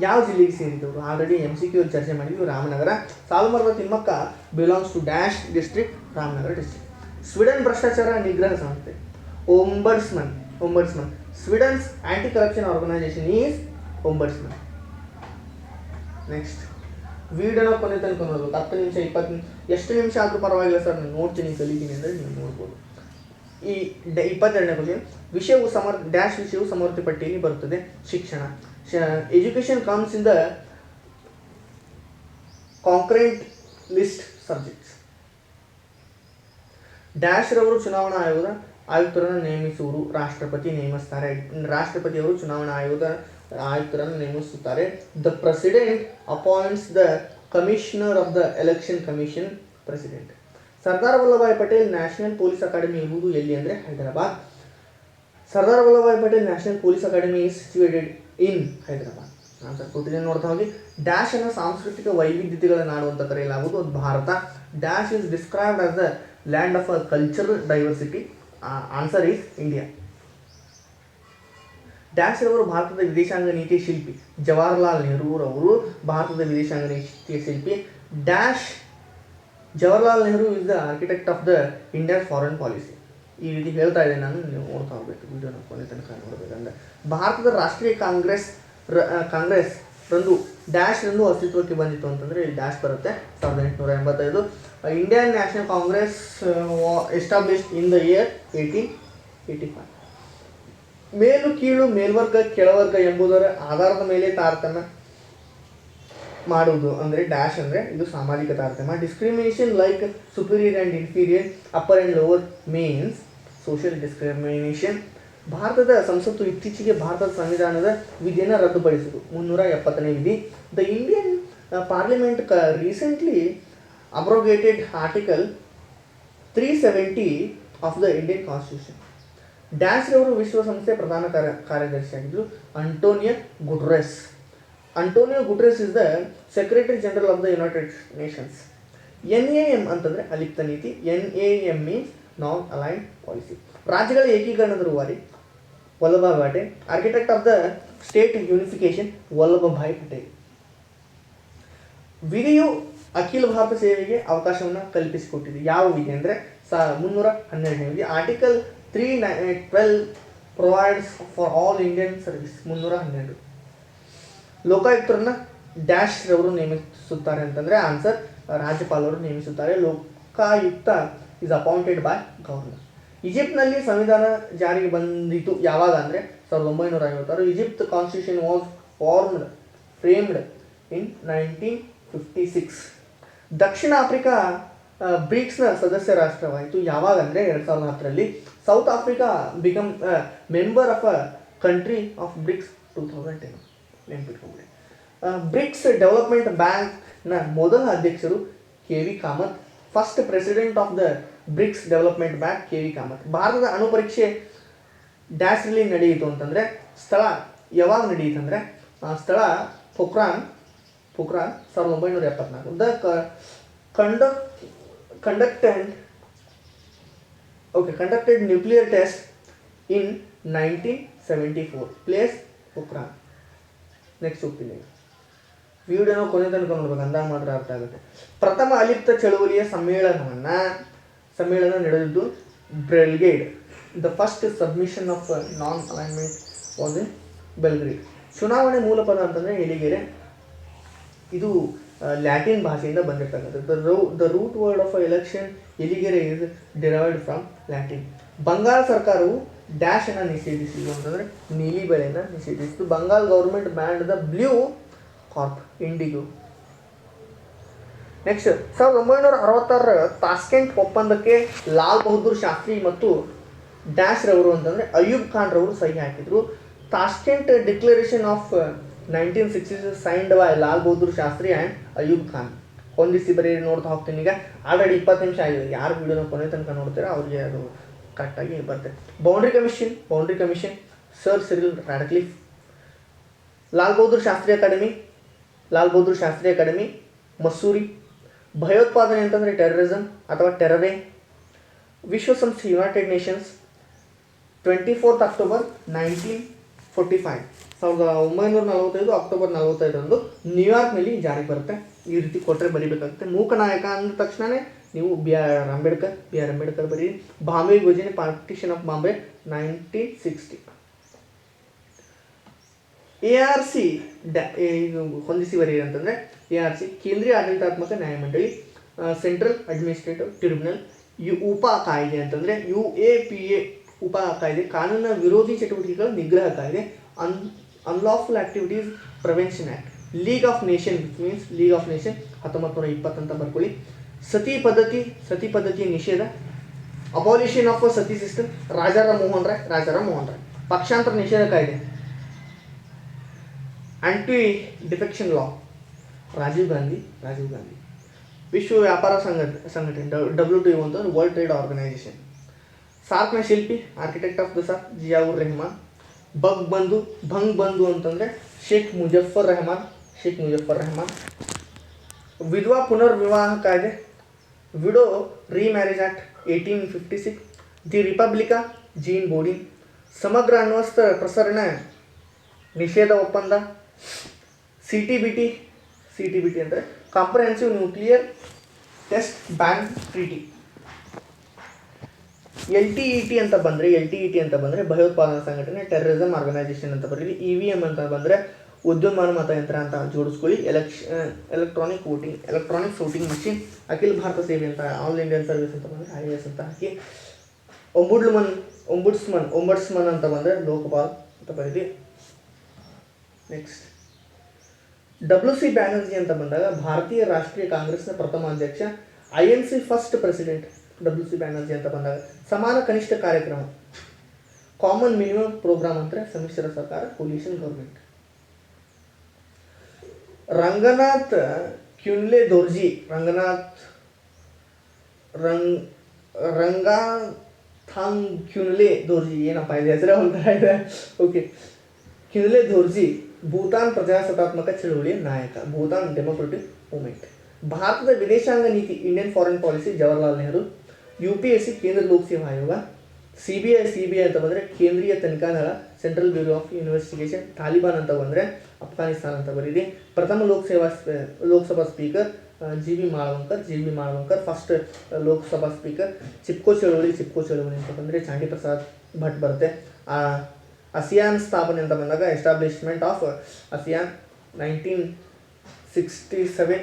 ಯಾವ ಜಿಲ್ಲೆಗೆ ಸೇರಿದವರು? ಆಲ್ರೆಡಿ MCQ ಚರ್ಚೆ ಮಾಡಿದ್ವಿ, Ramanagara. Saalumarada Thimmakka belongs to dash district, Ramanagara district. Sweden ಭ್ರಷ್ಟಾಚಾರ ನಿಗ್ರಹ ಸಂಸ್ಥೆ. Ombudsman. Sweden's anti corruption organisation is ombudsman. Next ವಿಡಿಯೋನ ಕೊನೆ ತನಕ ನೋಡ್ಬೇಕು. 10 ನಿಮಿಷ 20 ನಿಮಿಷ ಎಷ್ಟು ನಿಮಿಷ ಆದರೂ ಪರವಾಗಿಲ್ಲ ಸರ್, ನಾನು ನೋಡ್ತೀನಿ ಕಲಿತೀನಿ ಅಂದರೆ ನೀವು ನೋಡ್ಬೋದು. ಈ 22ನೇ ಕ್ವಶನ್. ವಿಷಯವು ಸಮವರ್ತಿ ಪಟ್ಟಿಯಲ್ಲಿ ಬರುತ್ತದೆ. ಶಿಕ್ಷಣ. Education comes in the concurrent list subjects. Dash ರವರು ಚುನಾವಣಾ ಆಯುಕ್ತರನ್ನು ನೇಮಿಸುವರು. ರಾಷ್ಟ್ರಪತಿ ನೇಮಿಸ್ತಾರೆ. ರಾಷ್ಟ್ರಪತಿಯವರು ಚುನಾವಣಾ ಆಯುಕ್ತರನ್ನು ನೇಮಿಸುತ್ತಾರೆ. The president appoints the commissioner of the election commission. President. Sardar Vallabhbhai Patel national police academy ಇರುವುದು ಎಲ್ಲಿ ಅಂದರೆ Hyderabad. Sardar Vallabhbhai Patel national police academy is situated in Hyderabad. Answer ಕೊಟ್ಟಿದ್ದೀನಿ, ನೋಡ್ತಾ ಹೋಗಿ. ಡ್ಯಾಶ್ ಅನ್ನು ಸಾಂಸ್ಕೃತಿಕ ವೈವಿಧ್ಯತೆಗಳ ನಾಡು ಅಂತ ಕರೆಯಲಾಗುವುದು. ಅದು Bharat. Dash is described as the land of a cultural diversity. Answer is India. Dash ರವರು ಭಾರತದ ವಿದೇಶಾಂಗ ನೀತಿಯ ಶಿಲ್ಪಿ. ಜವಾಹರ್ಲಾಲ್ ನೆಹರೂರವರು ಭಾರತದ ವಿದೇಶಾಂಗ ನೀತಿಯ ಶಿಲ್ಪಿ. Dash Jawaharlal Nehru is the architect of the Indian foreign policy. ಈ ರೀತಿ ಹೇಳ್ತಾ ಇದ್ದೇನೆ ನಾನು, ನೀವು ನೋಡ್ತಾ ಹೋಗ್ಬೇಕು. ವಿಡಿಯೋನ ಕೊನೆ ತನಕ ನೋಡಬೇಕಂದ್ರೆ ಭಾರತದ ರಾಷ್ಟ್ರೀಯ ಕಾಂಗ್ರೆಸ್ ಡ್ಯಾಶ್ ರಂದು ಅಸ್ತಿತ್ವಕ್ಕೆ ಬಂದಿತ್ತು ಅಂತಂದರೆ ಇಲ್ಲಿ ಡ್ಯಾಶ್ ಬರುತ್ತೆ. 1885. Indian national Congress established in the year 1885. ಮೇಲು ಕೀಳು, ಮೇಲ್ವರ್ಗ ಕೆಳವರ್ಗ ಎಂಬುದರ ಆಧಾರದ ಮೇಲೆ ತಾರತಮ್ಯ ಮಾಡುವುದು ಅಂದರೆ ಡ್ಯಾಶ್ ಅಂದರೆ ಇದು ಸಾಮಾಜಿಕ ತಾರತಮ್ಯ. Discrimination like superior and inferior, upper and lower means social discrimination. ಭಾರತದ ಸಂಸತ್ತು ಇತ್ತೀಚೆಗೆ ಭಾರತದ ಸಂವಿಧಾನದ ವಿಧಿಯನ್ನು ರದ್ದುಪಡಿಸಿತು. 370ನೇ ವಿಧಿ. The Indian parliament recently abrogated article 370 of the Indian constitution. Dash ರವರು ವಿಶ್ವಸಂಸ್ಥೆ ಪ್ರಧಾನ ಕಾರ್ಯದರ್ಶಿಯಾಗಿದ್ದರು. Antonio Guterres is the secretary general of the united nations. NAM ಅಂತಂದರೆ ಅಲಿಪ್ತ ನೀತಿ. NAM means non aligned policy. ರಾಜ್ಯಗಳ ಏಕೀಕರಣದ ರೂವಾರಿ Vallabhbhai Patel. Architect of the state unification Vallabhbhai Patel. ವಿಧಿಯು ಅಖಿಲ ಭಾರತ ಸೇವೆಗೆ ಅವಕಾಶವನ್ನು ಕಲ್ಪಿಸಿಕೊಟ್ಟಿದೆ. ಯಾವ ವಿಧಿ ಅಂದರೆ 312ನೇ ವಿಧಿ. Article 312 provides for all Indian service. 312. ಲೋಕಾಯುಕ್ತರನ್ನ ಡ್ಯಾಶ್ ರವರು ನೇಮಿಸುತ್ತಾರೆ ಅಂತಂದರೆ ಆನ್ಸರ್ ರಾಜ್ಯಪಾಲರು ನೇಮಿಸುತ್ತಾರೆ. Lokayukta is appointed by governor. ಈಜಿಪ್ಟ್ನಲ್ಲಿ ಸಂವಿಧಾನ ಜಾರಿಗೆ ಬಂದಿತು ಯಾವಾಗ ಅಂದರೆ 1956. Egypt constitution was framed in 1956. ದಕ್ಷಿಣ ಆಫ್ರಿಕಾ ಬ್ರಿಕ್ಸ್ನ ಸದಸ್ಯ ರಾಷ್ಟ್ರವಾಯಿತು ಯಾವಾಗ ಅಂದರೆ 2010ರಲ್ಲಿ. South Africa become member of a country of BRICS 2010. ನೆನಪಿಟ್ಕೊಂಡ್ರೆ. ಬ್ರಿಕ್ಸ್ ಡೆವಲಪ್ಮೆಂಟ್ ಬ್ಯಾಂಕ್ನ ಮೊದಲ ಅಧ್ಯಕ್ಷರು K V Kamath. First president of the BRICS development bank K V Kamath. ಭಾರತದ ಅಣು ಪರೀಕ್ಷೆ ಡ್ಯಾಶ್ನಲ್ಲಿ ನಡೆಯಿತು ಅಂತಂದರೆ ಸ್ಥಳ ಯಾವಾಗ ನಡೆಯಿತಂದರೆ ಸ್ಥಳ Pokhran 1974. The conducted nuclear test in 1974. Place Pokhran. Next ಹೋಗ್ತೀನಿ. ವಿಡಿಯೋನ ಕೊನೆ ತನಕ ನೋಡ್ಬೇಕು, ಅಂದಾಗ ಮಾತ್ರ ಅರ್ಥ ಆಗುತ್ತೆ. ಪ್ರಥಮ ಅಲಿಪ್ತ ಚಳುವಳಿಯ ಸಮ್ಮೇಳನ ನಡೆದಿದ್ದು Belgrade. The first submission of non alignment was in Belgrade. ಚುನಾವಣೆ ಮೂಲ ಪದ ಅಂತಂದರೆ ಎಲಿಗೆರೆ. ಇದು ಲ್ಯಾಟಿನ್ ಭಾಷೆಯಿಂದ ಬಂದಿರ್ತಕ್ಕಂಥದ್ದು. The root word of election ಎಲಿಗೆರೆ is derived from Latin. Bengal ಸರ್ಕಾರವು ಡ್ಯಾಶ್ ಅನ್ನು ನಿಷೇಧಿಸಿತು ಅಂತಂದರೆ ನೀಲಿ ಬೆಳೆಯನ್ನು ನಿಷೇಧಿಸಿತು. Bengal government banned the blue crop indigo. Next 1966ರ ತಾಸ್ಕೆಂಟ್ ಒಪ್ಪಂದಕ್ಕೆ ಲಾಲ್ ಬಹದ್ದೂರ್ ಶಾಸ್ತ್ರಿ ಮತ್ತು ಡ್ಯಾಶ್ ರವರು ಅಂತಂದರೆ ಅಯ್ಯೂಬ್ ಖಾನ್ ರವರು ಸಹಿ ಹಾಕಿದರು. Tashkent declaration of 1966 signed by Lal Bahadur Shastri and Ayub Khan. ಹೊಂದಿಸಿ ಬರೀ ನೋಡ್ತಾ ಹೋಗ್ತೀನಿ. ಈಗ ಆಲ್ರೆಡಿ 20 ನಿಮಿಷ ಆಗಿದೆ. ಯಾರು ವಿಡಿಯೋನ ಕೊನೆ ತನಕ ನೋಡ್ತೀರಾ ಅವ್ರಿಗೆ ಅದು ಕರೆಕ್ಟಾಗಿ ಬರ್ತದೆ. Boundary commission sir Cyril Radcliffe. Lal Bahadur Shastri academy Mussoorie. ಭಯೋತ್ಪಾದನೆ ಅಂತಂದರೆ ಟೆರರಿಸಮ್ ಅಥವಾ ಟೆರರೇ. ವಿಶ್ವಸಂಸ್ಥೆ ಯುನೈಟೆಡ್ ನೇಷನ್ಸ್ 24 ಅಕ್ಟೋಬರ್ 1945. 1945 ಅಕ್ಟೋಬರ್ 45ರಂದು ನ್ಯೂಯಾರ್ಕ್ನಲ್ಲಿ ಜಾರಿಗೆ ಬರುತ್ತೆ. ಈ ರೀತಿ ಕೊಟ್ಟರೆ ಬರೀಬೇಕಾಗುತ್ತೆ. ಮೂಕನಾಯಕ ಅಂದ ತಕ್ಷಣವೇ ನೀವು ಬಿ ಆರ್ ಅಂಬೇಡ್ಕರ್ ಬರೀ. ಬಾಂಬೆ ವಿಭಜನೆ ಪಾರ್ಟಿಷನ್ ಆಫ್ ಬಾಂಬೆ 1960. ARC ಹೊಂದಿಸಿ ಬರೀರಿ ಅಂತಂದರೆ ARC ಕೇಂದ್ರೀಯ ಆಡಳಿತಾತ್ಮಕ ನ್ಯಾಯಮಂಡಳಿ. Central administrative tribunal. ಉಪಾ ಕಾಯ್ದೆ ಅಂತಂದರೆ UAPA ಉಪಾ ಕಾಯ್ದೆ. ಕಾನೂನಿನ ವಿರೋಧಿ ಚಟುವಟಿಕೆಗಳ ನಿಗ್ರಹ ಕಾಯ್ದೆ. Unlawful activities prevention act. League of nation means league of nation 1920 ಅಂತ ಬರ್ಕೊಳ್ಳಿ. ಸತಿ ಪದ್ಧತಿಯ ನಿಷೇಧ. Abolition of sati system Rajaram Mohan Roy. ಪಕ್ಷಾಂತರ ನಿಷೇಧ ಕಾಯ್ದೆ. Anti defection law Rajiv Gandhi. ವಿಶ್ವ ವ್ಯಾಪಾರ ಸಂಘಟನೆ WTO ಅಂತಂದ್ರೆ ವರ್ಲ್ಡ್ ಟ್ರೇಡ್ ಆರ್ಗನೈಜೇಷನ್. ಸಾರ್ಕ್ನ ಶಿಲ್ಪಿ architect of the SAARC Ziaur Rahman. Bangabandhu ಅಂತಂದರೆ ಶೇಖ್ ಮುಜಫರ್ ರೆಹಮಾನ್. ವಿಧವಾ ಪುನರ್ವಿವಾಹ ಕಾಯ್ದೆ. Widow remarriage act 1856. ದಿ ರಿಪಬ್ಲಿಕಾ ಜೀನ್ ಬೋರ್ಡಿಂಗ್. ಸಮಗ್ರ ಅಣ್ವಸ್ತ್ರ ಪ್ರಸರಣ ನಿಷೇಧ ಒಪ್ಪಂದ. CTBT ಅಂದರೆ comprehensive nuclear test ban treaty. LTET ಅಂತ ಬಂದರೆ ಭಯೋತ್ಪಾದನಾ ಸಂಘಟನೆ. ಟೆರರಿಸಮ್ ಆರ್ಗನೈಜೇಷನ್ ಅಂತ ಬರೀರಿ. EVM ಅಂತ ಬಂದರೆ ಉದ್ಯಮಾನ ಮತಯಂತ್ರ ಅಂತ ಜೋಡಿಸ್ಕೊಳ್ಳಿ. Electronic voting machine. ಅಖಿಲ ಭಾರತ ಸೇವೆ ಅಂತ ಆಲ್ ಇಂಡಿಯನ್ ಸರ್ವಿಸ್ ಅಂತ ಬಂದರೆ IAS ಅಂತ ಹಾಕಿ. ಒಂಬುಡ್ಸ್ಮನ್ ಅಂತ ಬಂದರೆ ಲೋಕಪಾಲ್ ಅಂತ ಬರೀರಿ. ನೆಕ್ಸ್ಟ್ WC ಬ್ಯಾನರ್ಜಿ ಅಂತ ಬಂದಾಗ ಭಾರತೀಯ ರಾಷ್ಟ್ರೀಯ ಕಾಂಗ್ರೆಸ್ನ ಪ್ರಥಮ ಅಧ್ಯಕ್ಷ. INC first president WC Banerjee ಅಂತ ಬಂದಾಗ. ಸಮಾನ ಕನಿಷ್ಠ ಕಾರ್ಯಕ್ರಮ ಕಾಮನ್ ಮಿನಿಮಮ್ ಪ್ರೋಗ್ರಾಮ್ ಅಂದರೆ ಸಮ್ಮಿಶ್ರ ಸರ್ಕಾರ ಕೋಲಿಷನ್ ಗೌರ್ಮೆಂಟ್. ರಂಗನಾಥ್ ಕ್ಯುನ್ಲೆ ದೋರ್ಜಿ ಏನಪ್ಪ ಇದೆ ಹೆಸರೇ ಒಂಥರ ಇದೆ. ಓಕೆ. ಕ್ಯುನ್ಲೆ ದೋರ್ಜಿ ಭೂತಾನ್ ಪ್ರಜಾಸತ್ತಾತ್ಮಕ ಚಳುವಳಿಯ ನಾಯಕ. Bhutan democratic movement. ಭಾರತದ ವಿದೇಶಾಂಗ ನೀತಿ Indian foreign policy Jawaharlal Nehru. UPSC ಕೇಂದ್ರ ಲೋಕ್ ಸೇವಾ ಆಯೋಗ. CBI ಅಂತ ಬಂದರೆ ಕೇಂದ್ರೀಯ ತನಿಖಾ ದಳ. Central bureau of investigation. Taliban ಅಂತ ಬಂದರೆ ಅಫ್ಘಾನಿಸ್ತಾನ ಅಂತ ಬರೀರಿ. ಪ್ರಥಮ Lok Sabha speaker G B Mavalankar first Lok Sabha speaker. Chipko ಚಳವಳಿ ಅಂತ ಬಂದರೆ ಚಾಂಡಿ ಪ್ರಸಾದ್ ಭಟ್ ಬರುತ್ತೆ. ಆಸಿಯಾನ್ ಸ್ಥಾಪನೆ ಅಂತ ಬಂದಾಗ ಎಸ್ಟಾಬ್ಲಿಷ್ಮೆಂಟ್ ಆಫ್ ಆಸಿಯಾನ್ 1967.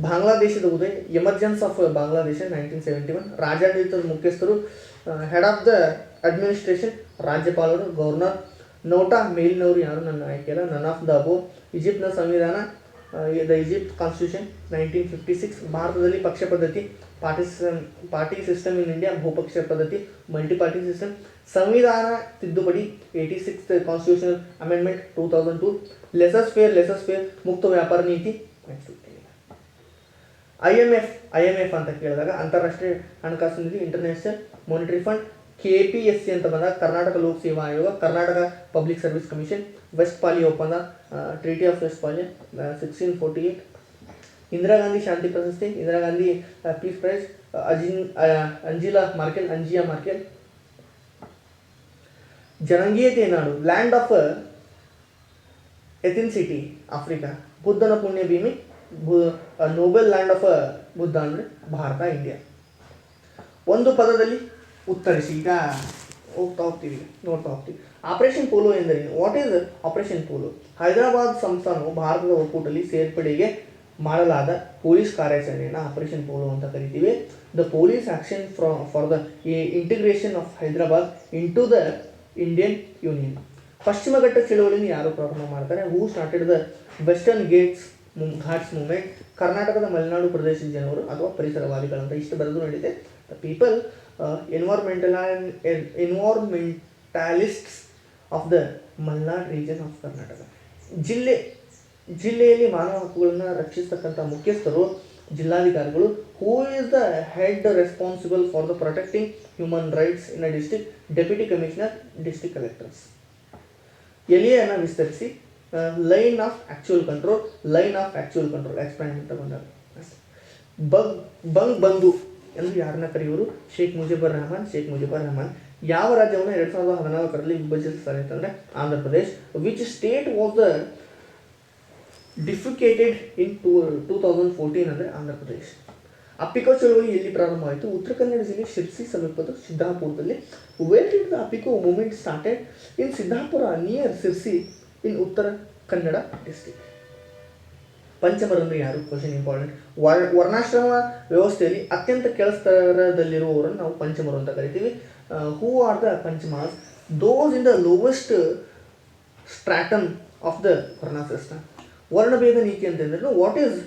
ಬಾಂಗ್ಲಾದೇಶದ ಉದಯ, ಎಮರ್ಜೆನ್ಸ್ ಆಫ್ ಬಾಂಗ್ಲಾದೇಶ 1971. ರಾಜ್ಯಾಡಳಿತದ ಮುಖ್ಯಸ್ಥರು, ಹೆಡ್ ಆಫ್ ದ ಅಡ್ಮಿನಿಸ್ಟ್ರೇಷನ್ ರಾಜ್ಯಪಾಲರು, ಗವರ್ನರ್. ನೋಟಾ ಮೇಲಿನವರು ಯಾರು ನನ್ನ ಆಯ್ಕೆಯಲ್ಲ, ನನ್ ಆಫ್ ದ ಅಬೋ. ಈಜಿಪ್ಟ್ನ ಸಂವಿಧಾನ, ದ ಈಜಿಪ್ಟ್ ಕಾನ್ಸ್ಟಿಟ್ಯೂಷನ್ 1956. ಭಾರತದಲ್ಲಿ ಪಕ್ಷ ಪದ್ಧತಿ, ಪಾರ್ಟಿ ಸಿಸ್ಟಮ್ ಇನ್ ಇಂಡಿಯಾ, ಬಹುಪಕ್ಷ ಪದ್ಧತಿ, ಮಲ್ಟಿಪಾರ್ಟಿ ಸಿಸ್ಟಮ್. ಸಂವಿಧಾನ ತಿದ್ದುಪಡಿ 86th ಕಾನ್ಸ್ಟಿಟ್ಯೂಷನಲ್ ಅಮೆಂಡ್ಮೆಂಟ್ 2002. ಲೆಸಸ್ ಫೇರ್ ಮುಕ್ತ ವ್ಯಾಪಾರ ನೀತಿ. IMF ಅಂತ ಕೇಳಿದಾಗ ಅಂತಾರಾಷ್ಟ್ರೀಯ ಹಣಕಾಸು ನಿಧಿ, ಇಂಟರ್ನ್ಯಾಷನಲ್ ಮಾನಿಟರಿ ಫಂಡ್. KPSC ಅಂತ ಬಂದಾಗ ಕರ್ನಾಟಕ ಲೋಕ ಸೇವಾ ಆಯೋಗ, Karnataka public service commission. Westphalia ಒಪ್ಪಂದ, treaty of Westphalia 1648. Indira Gandhi ಶಾಂತಿ ಪ್ರಶಸ್ತಿ, Indira Gandhi peace prize, Angela Merkel. ಜನಾಂಗೀಯತೆ ನಾಡು, ಲ್ಯಾಂಡ್ ಆಫ್ ಎಥೆನ್ಸಿಟಿ, ಆಫ್ರಿಕಾ. ಬುದ್ಧನ ಪುಣ್ಯ ಭೂಮಿ, ನೋಬೆಲ್ ಲ್ಯಾಂಡ್ ಆಫ್ ಬುದ್ಧ ಅಂದರೆ ಭಾರತ, ಇಂಡಿಯಾ. ಒಂದು ಪದದಲ್ಲಿ ಉತ್ತರಿಸಿ. ಈಗ ನೋಡ್ತಾ ಹೋಗ್ತೀವಿ. ಆಪರೇಷನ್ ಪೋಲೋ ಎಂದರೇನು? What is operation Polo? Hyderabad ಸಂಸ್ಥಾನವು ಭಾರತದ ಒಕ್ಕೂಟದಲ್ಲಿ ಸೇರ್ಪಡೆಗೆ ಮಾಡಲಾದ ಪೊಲೀಸ್ ಕಾರ್ಯಾಚರಣೆಯನ್ನು ಆಪರೇಷನ್ ಪೋಲೋ ಅಂತ ಕರಿತೀವಿ. The police action for the integration of Hyderabad into the Indian union. ಪಶ್ಚಿಮ ಘಟ್ಟ ಚಳವಳಿಯನ್ನು ಯಾರು ಪ್ರಾರಂಭ ಮಾಡ್ತಾರೆ? Who started the western Ghats movement? ಕರ್ನಾಟಕದ ಮಲೆನಾಡು ಪ್ರದೇಶದ ಜನರು ಅಥವಾ ಪರಿಸರವಾದಿಗಳಂತ ಇಷ್ಟು ಬರೆದು ನಡೀತೆ. The people environmentalists of the Malnad region of Karnataka. ಜಿಲ್ಲೆಯಲ್ಲಿ ಮಾನವ ಹಕ್ಕುಗಳನ್ನು ರಕ್ಷಿಸ್ತಕ್ಕಂಥ ಮುಖ್ಯಸ್ಥರು ಜಿಲ್ಲಾಧಿಕಾರಿಗಳು. Who is the head responsible for the protecting human rights in a district? Deputy commissioner, district collectors. ಎಲಿಯನ್ನು ವಿಸ್ತರಿಸಿ. Line of actual control expand ಅಂತ ಬಂದಾಗ. ಬಂಗ್ ಬಂಧು ಎಂದು ಯಾರನ್ನ ಕರೆಯುವರು? ಶೇಖ್ ಮುಜಿಬುರ್ ರಹಮಾನ್. ಯಾವ ರಾಜ್ಯವನ್ನು 2014ರಲ್ಲಿ ವಿಭಜಿಸ್ತಾರೆ ಅಂತಂದರೆ Andhra Pradesh. Which state was the bifurcated in 2014 ಅಂದರೆ ಆಂಧ್ರ ಪ್ರದೇಶ್. ಅಪ್ಪಿಕೋ ಚಳವಳಿ ಎಲ್ಲಿ ಪ್ರಾರಂಭವಾಯಿತು? ಉತ್ತರ ಕನ್ನಡ ಜಿಲ್ಲೆ ಶಿರ್ಸಿ ಸಮೀಪದ ಸಿದ್ದಾಪುರದಲ್ಲಿ. Where did the Appiko movement started? In Siddapura near Sirsi in Uttara Kannada district. ಪಂಚಮರು ಅಂದರೆ ಯಾರು? Question important. ವರ್ಣಾಶ್ರಮ ವ್ಯವಸ್ಥೆಯಲ್ಲಿ ಅತ್ಯಂತ ಕೆಳಸ್ತರದಲ್ಲಿರುವವರನ್ನು ನಾವು ಪಂಚಮರು ಅಂತ ಕರಿತೀವಿ. Who are the Panchamas? Those in the lowest stratum of the varna system. ವರ್ಣಭೇದ ನೀತಿ ಅಂತಂದ್ರೆ ವಾಟ್ ಈಸ್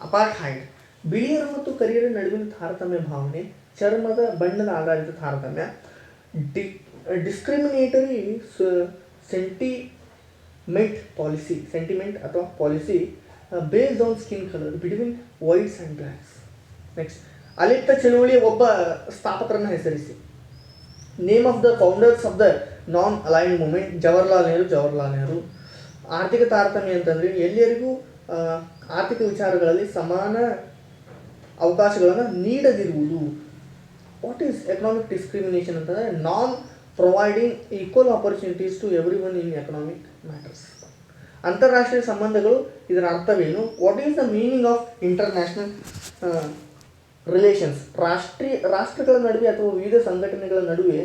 ಅಪಾರ್ಟ್ಹೈಡ್? ಬಿಳಿಯರು ಮತ್ತು ಕರಿಯರ ನಡುವಿನ ತಾರತಮ್ಯ ಭಾವನೆ, ಚರ್ಮದ ಬಣ್ಣದ ಆಧಾರಿತ ತಾರತಮ್ಯ, ಡಿಸ್ಕ್ರಿಮಿನೇಟರಿ ಸೆಂಟಿಮೆಂಟ್ ಅಥವಾ policy based on skin colour between whites and blacks. Next, ಅಲಿಪ್ತ ಚಳುವಳಿಯ ಒಬ್ಬ ಸ್ಥಾಪಕರನ್ನು ಹೆಸರಿಸಿ. Name of the founders of the non aligned movement? Jawaharlal Nehru. ಆರ್ಥಿಕ ತಾರತಮ್ಯ ಅಂತಂದರೆ ಎಲ್ಲರಿಗೂ ಆರ್ಥಿಕ ವಿಚಾರಗಳಲ್ಲಿ ಸಮಾನ ಅವಕಾಶಗಳನ್ನು ನೀಡದಿರುವುದು. ವಾಟ್ ಈಸ್ ಎಕನಾಮಿಕ್ ಡಿಸ್ಕ್ರಿಮಿನೇಷನ್ ಅಂತಂದರೆ non providing equal opportunities to every one in economic matters. ಅಂತಾರಾಷ್ಟ್ರೀಯ ಸಂಬಂಧಗಳು, ಇದರ ಅರ್ಥವೇನು? What is the meaning of international relations? ರಾಷ್ಟ್ರಗಳ ನಡುವೆ ಅಥವಾ ವಿವಿಧ ಸಂಘಟನೆಗಳ ನಡುವೆ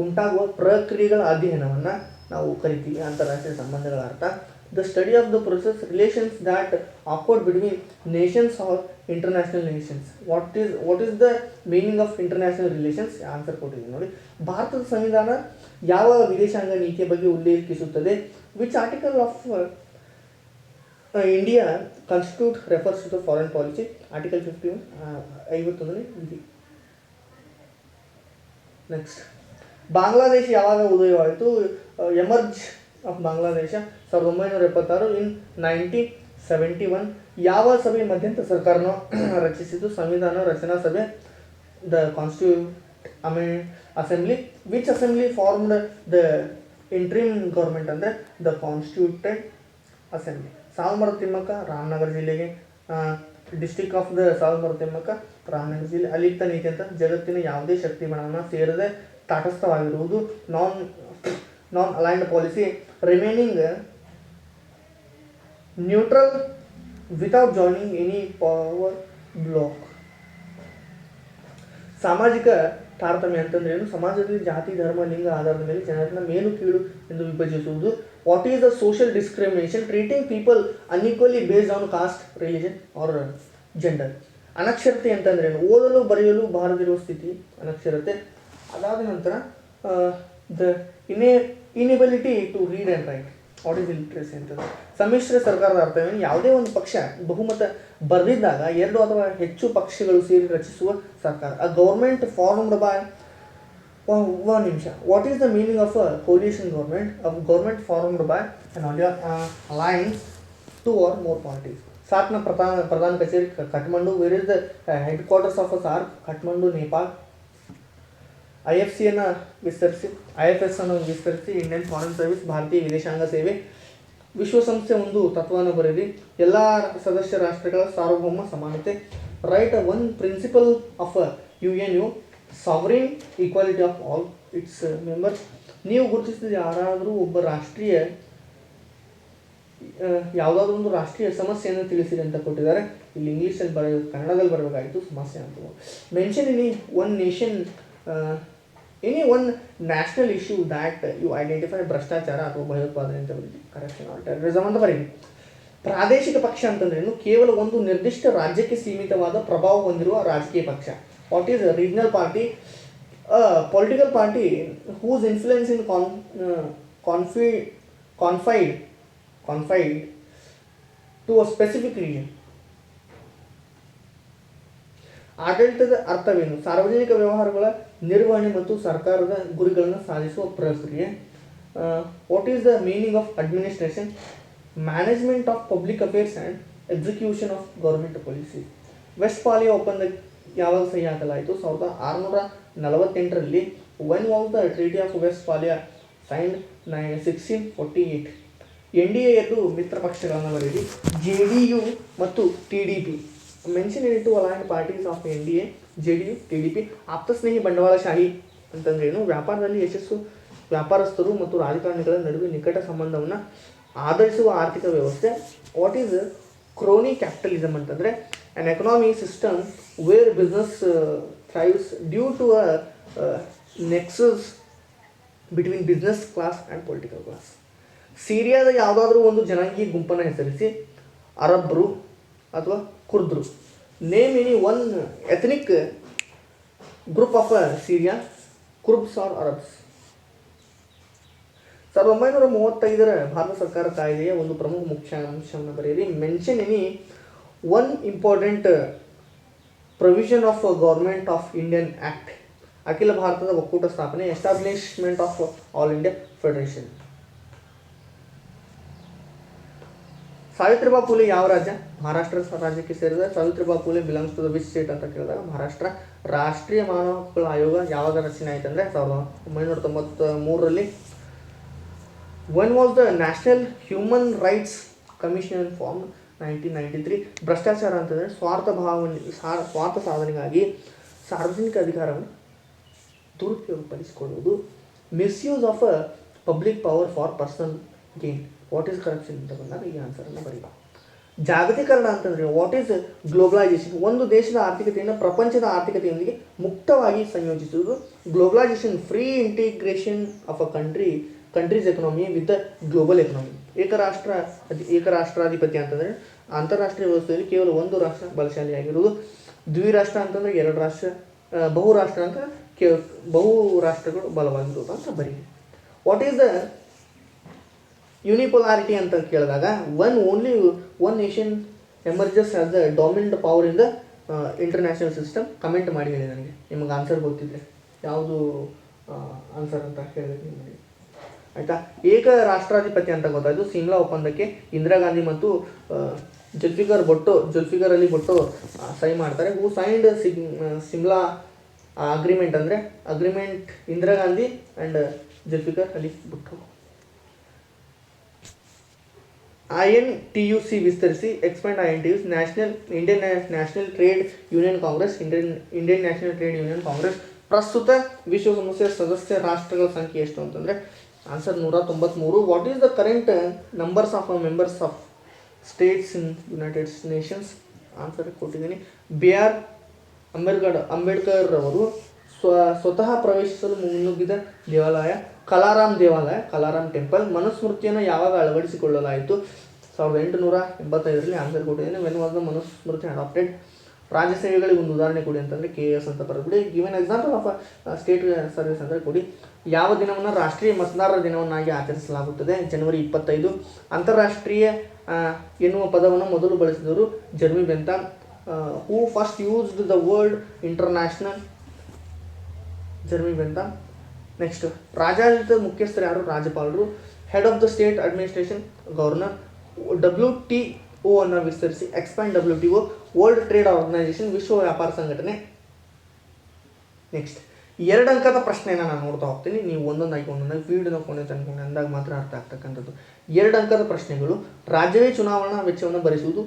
ಉಂಟಾಗುವ ಪ್ರಕ್ರಿಯೆಗಳ ಅಧ್ಯಯನವನ್ನು ನಾವು ಕರಿತೀವಿ ಅಂತಾರಾಷ್ಟ್ರೀಯ ಸಂಬಂಧಗಳ ಅರ್ಥ. The study of the process relations that occurred between nations or international nations. What is the meaning of international relations? Answer ಕೊಟ್ಟಿದ್ದೀನಿ ನೋಡಿ. ಭಾರತದ ಸಂವಿಧಾನ ಯಾವ ವಿದೇಶಾಂಗ ನೀತಿಯ ಬಗ್ಗೆ ಉಲ್ಲೇಖಿಸುತ್ತದೆ? Which article of India constitute refers to the foreign policy? Article 51 51ನೇ ವಿಧಿ. ನೆಕ್ಸ್ಟ್, ಬಾಂಗ್ಲಾದೇಶ ಯಾವಾಗ ಉದಯವಾಯಿತು? Emerge of Bangladesh 1976 in 1971. ಯಾವ ಸಭೆ ಮಧ್ಯಂತರ ಸರ್ಕಾರನ ರಚಿಸಿತು? ಸಂವಿಧಾನ ರಚನಾ ಸಭೆ, the constitute assembly. Which assembly formed the interim government ಅಂದರೆ ದ ಕಾನ್ಸ್ಟಿಟ್ಯೂಟೆಡ್ ಅಸೆಂಬ್ಲಿ. ಸಾಲುಮರದ ತಿಮ್ಮಕ್ಕ ರಾಮನಗರ ಜಿಲ್ಲೆಗೆ. ಡಿಸ್ಟ್ರಿಕ್ಟ್ ಆಫ್ ದ ಸಾಲುಮರದ ತಿಮ್ಮಕ್ಕ ರಾಮನಗರ ಜಿಲ್ಲೆ. ಅಲಿಪ್ತ ನೀತಿ ಅಂತ ಜಗತ್ತಿನ ಯಾವುದೇ ಶಕ್ತಿ ಬಣವನ್ನು ಸೇರದೆ ತಟಸ್ಥವಾಗಿರುವುದು. Non aligned policy, remaining neutral without joining any power bloc. ಸಾಮಾಜಿಕ ತಾರತಮ್ಯ ಅಂತಂದ್ರೆ ಏನು? ಸಮಾಜದಲ್ಲಿ ಜಾತಿ, ಧರ್ಮ, ಲಿಂಗ ಆಧಾರದ ಮೇಲೆ ಜನರನ್ನ ಮೇಲು ಕೀಳು ಎಂದು ವಿಭಜಿಸುವುದು. What is the social discrimination? Treating people unequally based on caste, religion or gender. ಅನಕ್ಷರತೆ ಅಂತಂದ್ರೆ ಏನು? ಓದಲು ಬರೆಯಲು ಬಾರದಿರುವ ಸ್ಥಿತಿ ಅನಕ್ಷರತೆ. ಅದಾದ ನಂತರ the inability to read and write. What is illiteracy ಅಂತಂದ್ರೆ ಸಮ್ಮಿಶ್ರ ಸರ್ಕಾರದ ಅರ್ಥವೇನು? ಯಾವುದೇ ಒಂದು ಪಕ್ಷ ಬಹುಮತ ಬರೆದಿದ್ದಾಗ 2 ಅಥವಾ ಹೆಚ್ಚು ಪಕ್ಷಗಳು ಸೇರಿ ರಚಿಸುವ ಸರ್ಕಾರ. ಅ ಗೌರ್ಮೆಂಟ್ ಫಾರ್ಮ್ಡ್ ಬೈ one ನಿಮಿಷ. What is the meaning of a coalition government? A government formed by an alliance 2 or more parties. ಸಾರ್ಕ್ನ ಪ್ರಧಾನ ಕಚೇರಿ Kathmandu. Where is the head quarters of a SAARC? Kathmandu, Nepal. IFC ಅನ್ನು ವಿಸ್ತರಿಸಿ, IFS ಅನ್ನು ವಿಸ್ತರಿಸಿ, Indian foreign service, ಭಾರತೀಯ ವಿದೇಶಾಂಗ ಸೇವೆ. ವಿಶ್ವಸಂಸ್ಥೆ ಒಂದು ತತ್ವವನ್ನು ಬರೆದಿ, ಎಲ್ಲ ಸದಸ್ಯ ರಾಷ್ಟ್ರಗಳ ಸಾರ್ವಭೌಮ ಸಮಾನತೆ. Write one principle of UNU, sovereign equality of all its members. ನೀವು ಗುರುತಿಸಿದ ಯಾರಾದರೂ ಒಬ್ಬ ರಾಷ್ಟ್ರೀಯ ಯಾವುದಾದ್ರೂ ಒಂದು ರಾಷ್ಟ್ರೀಯ ಸಮಸ್ಯೆಯನ್ನು ತಿಳಿಸಿರಿ ಅಂತ ಕೊಟ್ಟಿದ್ದಾರೆ. ಇಲ್ಲಿ ಇಂಗ್ಲೀಷಲ್ಲಿ ಕನ್ನಡದಲ್ಲಿ ಬರಬೇಕಾಗಿತ್ತು ಸಮಸ್ಯೆ ಅಂತ. Mention any one nation, any one national issue that you identify. ಭ್ರಷ್ಟಾಚಾರ ಅಥವಾ ಭಯೋತ್ಪಾದನೆ ಅಂತ ಬರೀತಿ, ಕರಪ್ಷನ್ ಆರ್ ಟೆರರಿಸಮ್ ಅಂತ ಬರೀತಿ. ಪ್ರಾದೇಶಿಕ ಪಕ್ಷ ಅಂತಂದ್ರೆ ಏನು? ಕೇವಲ ಒಂದು ನಿರ್ದಿಷ್ಟ ರಾಜ್ಯಕ್ಕೆ ಸೀಮಿತವಾದ ಪ್ರಭಾವ ಹೊಂದಿರುವ ರಾಜಕೀಯ ಪಕ್ಷ. What is regional party? Political party whose influence in confined to a specific region. ಆಡಳಿತದ ಅರ್ಥವೇನು? ಸಾರ್ವಜನಿಕ ವ್ಯವಹಾರಗಳ ನಿರ್ವಹಣೆ ಮತ್ತು ಸರ್ಕಾರದ ಗುರಿಗಳನ್ನು ಸಾಧಿಸುವ ಪ್ರಕ್ರಿಯೆ. What is the meaning of administration? Management of public affairs and execution of government policy. Westphalia ಒಪ್ಪಂದ ಯಾವಾಗ ಸಹಿ ಹಾಕಲಾಯಿತು? 1648ರಲ್ಲಿ. When was the treaty of Westphalia signed? 1648. NDA 2 ಮಿತ್ರ ಪಕ್ಷಗಳನ್ನು ಬರೆಯಿರಿ, JDU ಮತ್ತು TDP. Mention in 2 aligned parties of NDA, JDU, TDP. ಆಪ್ತಸ್ನೇಹಿ ಬಂಡವಾಳಶಾಹಿ ಅಂತಂದ್ರೆ ಏನು? ವ್ಯಾಪಾರದಲ್ಲಿ ಯಶಸ್ಸು, ವ್ಯಾಪಾರಸ್ಥರು ಮತ್ತು ರಾಜಕಾರಣಿಗಳ ನಡುವೆ ನಿಕಟ ಸಂಬಂಧವನ್ನು ಆಧರಿಸುವ ಆರ್ಥಿಕ ವ್ಯವಸ್ಥೆ. ವಾಟ್ ಈಸ್ ಕ್ರೋನಿ ಕ್ಯಾಪಿಟಲಿಸಮ್ ಅಂತಂದರೆ an economy system where business thrives due to a nexus between business class and political class. ಸಿರಿಯಾದ ಯಾವುದಾದ್ರೂ ಒಂದು ಜನಾಂಗೀಯ ಗುಂಪನ್ನು ಹೆಸರಿಸಿ. ಅರಬ್ರು ಅಥವಾ ಕುರ್ದ್ರು. Name any one ethnic group of Syria, Kurds or Arabs. 1935ರ ಭಾರತ ಸರ್ಕಾರ ಕಾಯ್ದೆಯ ಒಂದು ಪ್ರಮುಖ ಮುಖ್ಯಾಂಶವನ್ನು ಬರೆಯಿರಿ. Mention any one important provision of government of Indian act. ಅಖಿಲ ಭಾರತದ ಒಕ್ಕೂಟ ಸ್ಥಾಪನೆ. Establishment of all India federation. Savitribai Phule ಯಾವ ರಾಜ್ಯ? ಮಹಾರಾಷ್ಟ್ರ ರಾಜ್ಯಕ್ಕೆ ಸೇರಿದ. Savitribai Phule belongs to the which state ಅಂತ ಕೇಳಿದಾಗ ಮಹಾರಾಷ್ಟ್ರ. ರಾಷ್ಟ್ರೀಯ ಮಾನವ ಹಕ್ಕುಗಳ ಆಯೋಗ ಯಾವಾಗ ರಚನೆ ಆಯ್ತು ಅಂದರೆ 1993ರಲ್ಲಿ. When was the national human rights commission form? 1993. ಭ್ರಷ್ಟಾಚಾರ ಅಂತಂದರೆ ಸ್ವಾರ್ಥ ಸಾಧನೆಗಾಗಿ ಸಾರ್ವಜನಿಕ ಅಧಿಕಾರವನ್ನು ದುರುಪಯೋಗಪಡಿಸಿಕೊಳ್ಳುವುದು. Misuse of public power for personal gain. What is corruption ಅಂತ ಬಂದಾಗ ಈ ಆನ್ಸರನ್ನು ಬರೀಬೇಕು. ಜಾಗತೀಕರಣ ಅಂತಂದರೆ ವಾಟ್ ಈಸ್ ಗ್ಲೋಬಲೈಸೇಷನ್? ಒಂದು ದೇಶದ ಆರ್ಥಿಕತೆಯನ್ನು ಪ್ರಪಂಚದ ಆರ್ಥಿಕತೆಯೊಂದಿಗೆ ಮುಕ್ತವಾಗಿ ಸಂಯೋಜಿಸುವುದು. Globalisation free integration of a countries economy with the global economy. ಏಕರಾಷ್ಟ್ರಾಧಿಪತ್ಯ ಅಂತಂದರೆ ಅಂತಾರಾಷ್ಟ್ರೀಯ ವ್ಯವಸ್ಥೆಯಲ್ಲಿ ಕೇವಲ ಒಂದು ರಾಷ್ಟ್ರ ಬಲಶಾಲಿಯಾಗಿರುವುದು. ದ್ವಿರಾಷ್ಟ್ರ ಅಂತಂದರೆ 2 ರಾಷ್ಟ್ರ. ಬಹುರಾಷ್ಟ್ರ ಅಂತ ಬಹು ರಾಷ್ಟ್ರಗಳು ಬಲವಾಗಿರುವುದು ಅಂತ ಬರೀ. ವಾಟ್ ಈಸ್ ದ ಯೂನಿಪೋಲಾರಿಟಿ ಅಂತ ಕೇಳಿದಾಗ only one nation emerges as the dominant power in the international system. Comment ಮಾಡಿ ಹೇಳಿ ನನಗೆ, ನಿಮಗೆ ಆನ್ಸರ್ ಗೊತ್ತಿದ್ರೆ ಯಾವುದು ಆನ್ಸರ್ ಅಂತ ಹೇಳಬೇಕು ನಿಮಗೆ, ಆಯಿತಾ. ಏಕ ರಾಷ್ಟ್ರಾಧಿಪತ್ಯ ಅಂತ ಗೊತ್ತಾಯಿತು. ಸಿಮ್ಲಾ ಒಪ್ಪಂದಕ್ಕೆ ಇಂದಿರಾ ಗಾಂಧಿ ಮತ್ತು ಜುಲ್ಫಿಕರ್ ಅಲಿ ಭುಟ್ಟೋ ಸಹಿ ಮಾಡ್ತಾರೆ. ಹೂ ಸೈನ್ಡ್ ಸಿಮ್ಲಾ ಅಗ್ರಿಮೆಂಟ್ ಅಂದರೆ agreement Indira Gandhi and Zulfikar Ali Bhutto. INTUC ವಿಸ್ತರಿಸಿ. Expand INTUC. Indian national trade union Congress, Indian national trade union Congress. ಪ್ರಸ್ತುತ ವಿಶ್ವಸಂಸ್ಥೆಯ ಸದಸ್ಯ ರಾಷ್ಟ್ರಗಳ ಸಂಖ್ಯೆ ಎಷ್ಟು ಅಂತಂದರೆ answer 193. What is the current numbers of members of States in United Nations? Answer ಕೊಟ್ಟಿದ್ದೀನಿ. B.R. ಅಂಬೇಡ್ಕರ್ ಅವರು ಸ್ವತಃ ಪ್ರವೇಶಿಸಲು ಮುನ್ನುಗ್ಗಿದ ದೇವಾಲಯ ಕಲಾರಾಮ್ ಟೆಂಪಲ್. ಮನುಸ್ಮೃತಿಯನ್ನು ಯಾವಾಗ ಅಳವಡಿಸಿಕೊಳ್ಳಲಾಯಿತು? 1885ರಲ್ಲಿ. ಆನ್ಸರ್ ಕೊಟ್ಟಿದ್ದೀನಿ. When was the Manusmriti adopted? ರಾಜ್ಯ ಸೇವೆಗಳಿಗೆ ಒಂದು ಉದಾಹರಣೆ ಕೊಡಿ ಅಂತಂದರೆ KS ಅಂತ ಬರೆದ್ಬಿಡಿ. Given example of state service ಅಂದರೆ ಕೊಡಿ. ಯಾವ ದಿನವನ್ನು ರಾಷ್ಟ್ರೀಯ ಮತದಾರರ ದಿನವನ್ನಾಗಿ ಆಚರಿಸಲಾಗುತ್ತದೆ? ಜನವರಿ 25. ಅಂತಾರಾಷ್ಟ್ರೀಯ ಎನ್ನುವ ಪದವನ್ನು ಮೊದಲು ಬಳಸಿದವರು Jeremy Bentham. Who first used the word international? Jeremy Bentham. Next, ರಾಜ್ಯಾಡಳಿತದ ಮುಖ್ಯಸ್ಥರು ಯಾರು? ರಾಜ್ಯಪಾಲರು. Head of the state administration governor. WTO ಅನ್ನು ವಿಸ್ತರಿಸಿ expand WTO. World trade organisation ವಿಶ್ವ ವ್ಯಾಪಾರ ಸಂಘಟನೆ. ನೆಕ್ಸ್ಟ್, 2 ಅಂಕದ ಪ್ರಶ್ನೆಯನ್ನು ನಾನು ನೋಡ್ತಾ ಹೋಗ್ತೀನಿ. ನೀವು ಒಂದೊಂದಾಗಿ ವೀಡಿಯೋನ ಕೊನೆ ತನಕ ಅಂದಾಗ ಮಾತ್ರ ಅರ್ಥ ಆಗ್ತಕ್ಕಂಥದ್ದು. 2 ಅಂಕದ ಪ್ರಶ್ನೆಗಳು. ರಾಜ್ಯವೇ ಚುನಾವಣಾ ವೆಚ್ಚವನ್ನು ಭರಿಸುವುದು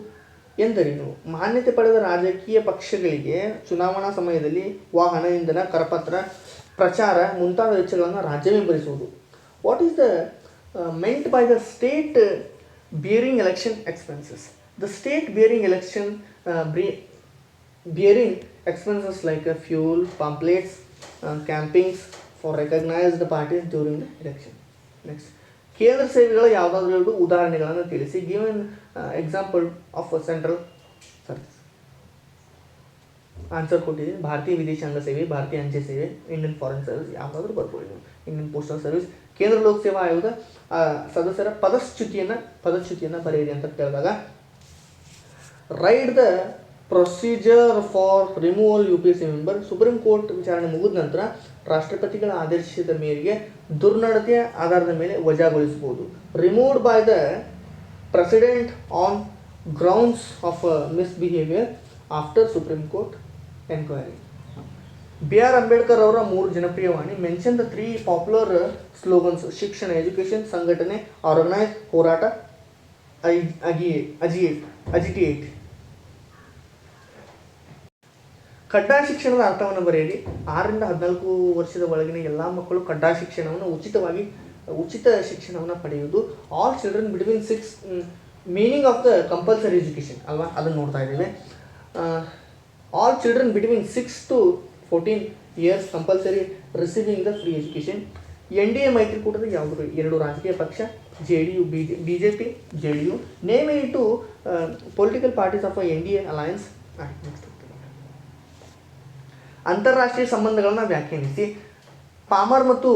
ಎಂದರೇನು? ಮಾನ್ಯತೆ ಪಡೆದ ರಾಜಕೀಯ ಪಕ್ಷಗಳಿಗೆ ಚುನಾವಣಾ ಸಮಯದಲ್ಲಿ ವಾಹನ, ಇಂಧನ, ಕರಪತ್ರ, ಪ್ರಚಾರ ಮುಂತಾದ ವೆಚ್ಚಗಳನ್ನು ರಾಜ್ಯವೇ ಭರಿಸುವುದು. What is the meant by the state bearing election expenses? The state bearing expenses like fuel, pamphlets, campings for recognized parties during the election. Next, ಕೇಂದ್ರ ಸೇವೆಗಳ ಯಾವುದಾದ್ರೂ 2 ಉದಾಹರಣೆಗಳನ್ನು ತಿಳಿಸಿ. Given example of central service. Answer ಕೊಟ್ಟಿದ್ದೀನಿ. ಭಾರತೀಯ ವಿದೇಶಾಂಗ ಸೇವೆ, ಭಾರತೀಯ ಅಂಚೆ ಸೇವೆ, ಇಂಡಿಯನ್ ಫಾರಿನ್ ಸರ್ವಿಸ್. ಯಾವುದಾದ್ರೂ ಬರ್ಕೊಳ್ಳಿ ನೀವು. Indian postal service. ಕೇಂದ್ರ ಲೋಕ ಸೇವಾ ಆಯೋಗದ ಸದಸ್ಯರ ಪದಚ್ಯುತಿಯನ್ನು ಬರೆಯಿರಿ ಅಂತ ಕೇಳಿದಾಗ, write the procedure for removal UPSC member. Supreme court ವಿಚಾರಣೆ ಮುಗಿದ ನಂತರ ರಾಷ್ಟ್ರಪತಿಗಳ ಆದೇಶದ ಮೇರೆಗೆ ದುರ್ನಡತೆಯ ಆಧಾರದ ಮೇಲೆ ವಜಾಗೊಳಿಸಬಹುದು. Removed by the president on grounds of misbehaviour after supreme court enquiry. B.R. Ambedkar ಅವರ 3 ಜನಪ್ರಿಯ ವಾಣಿ. Mention the 3 popular slogans. ಶಿಕ್ಷಣ, ಎಜುಕೇಷನ್, ಸಂಘಟನೆ, ಆರ್ಗನೈಸ್, ಹೋರಾಟ, ಅಜಿಟೇಟ್. ಕಡ್ಡಾಯ ಶಿಕ್ಷಣದ ಅರ್ಥವನ್ನು ಬರೆಯಿರಿ. 6 ರಿಂದ 14 ವರ್ಷದ ಒಳಗಿನ ಎಲ್ಲ ಮಕ್ಕಳು ಕಡ್ಡಾಯ ಶಿಕ್ಷಣವನ್ನು ಉಚಿತ ಶಿಕ್ಷಣವನ್ನು ಪಡೆಯುವುದು. All children between 6 meaning of the compulsory education ಅಲ್ವಾ, ಅದನ್ನು ನೋಡ್ತಾ ಇದ್ದೀವಿ. All children between 6 to 14 years compulsory receiving the free education. NDA ಮೈತ್ರಿಕೂಟದ ಯಾವುದು 2 ರಾಜಕೀಯ ಪಕ್ಷ? JDU, BJP, JDU. Name any 2 political parties of NDA alliance. ಅಂತಾರಾಷ್ಟ್ರೀಯ ಸಂಬಂಧಗಳನ್ನು ವ್ಯಾಖ್ಯಾನಿಸಿ. ಪಾಮರ್ ಮತ್ತು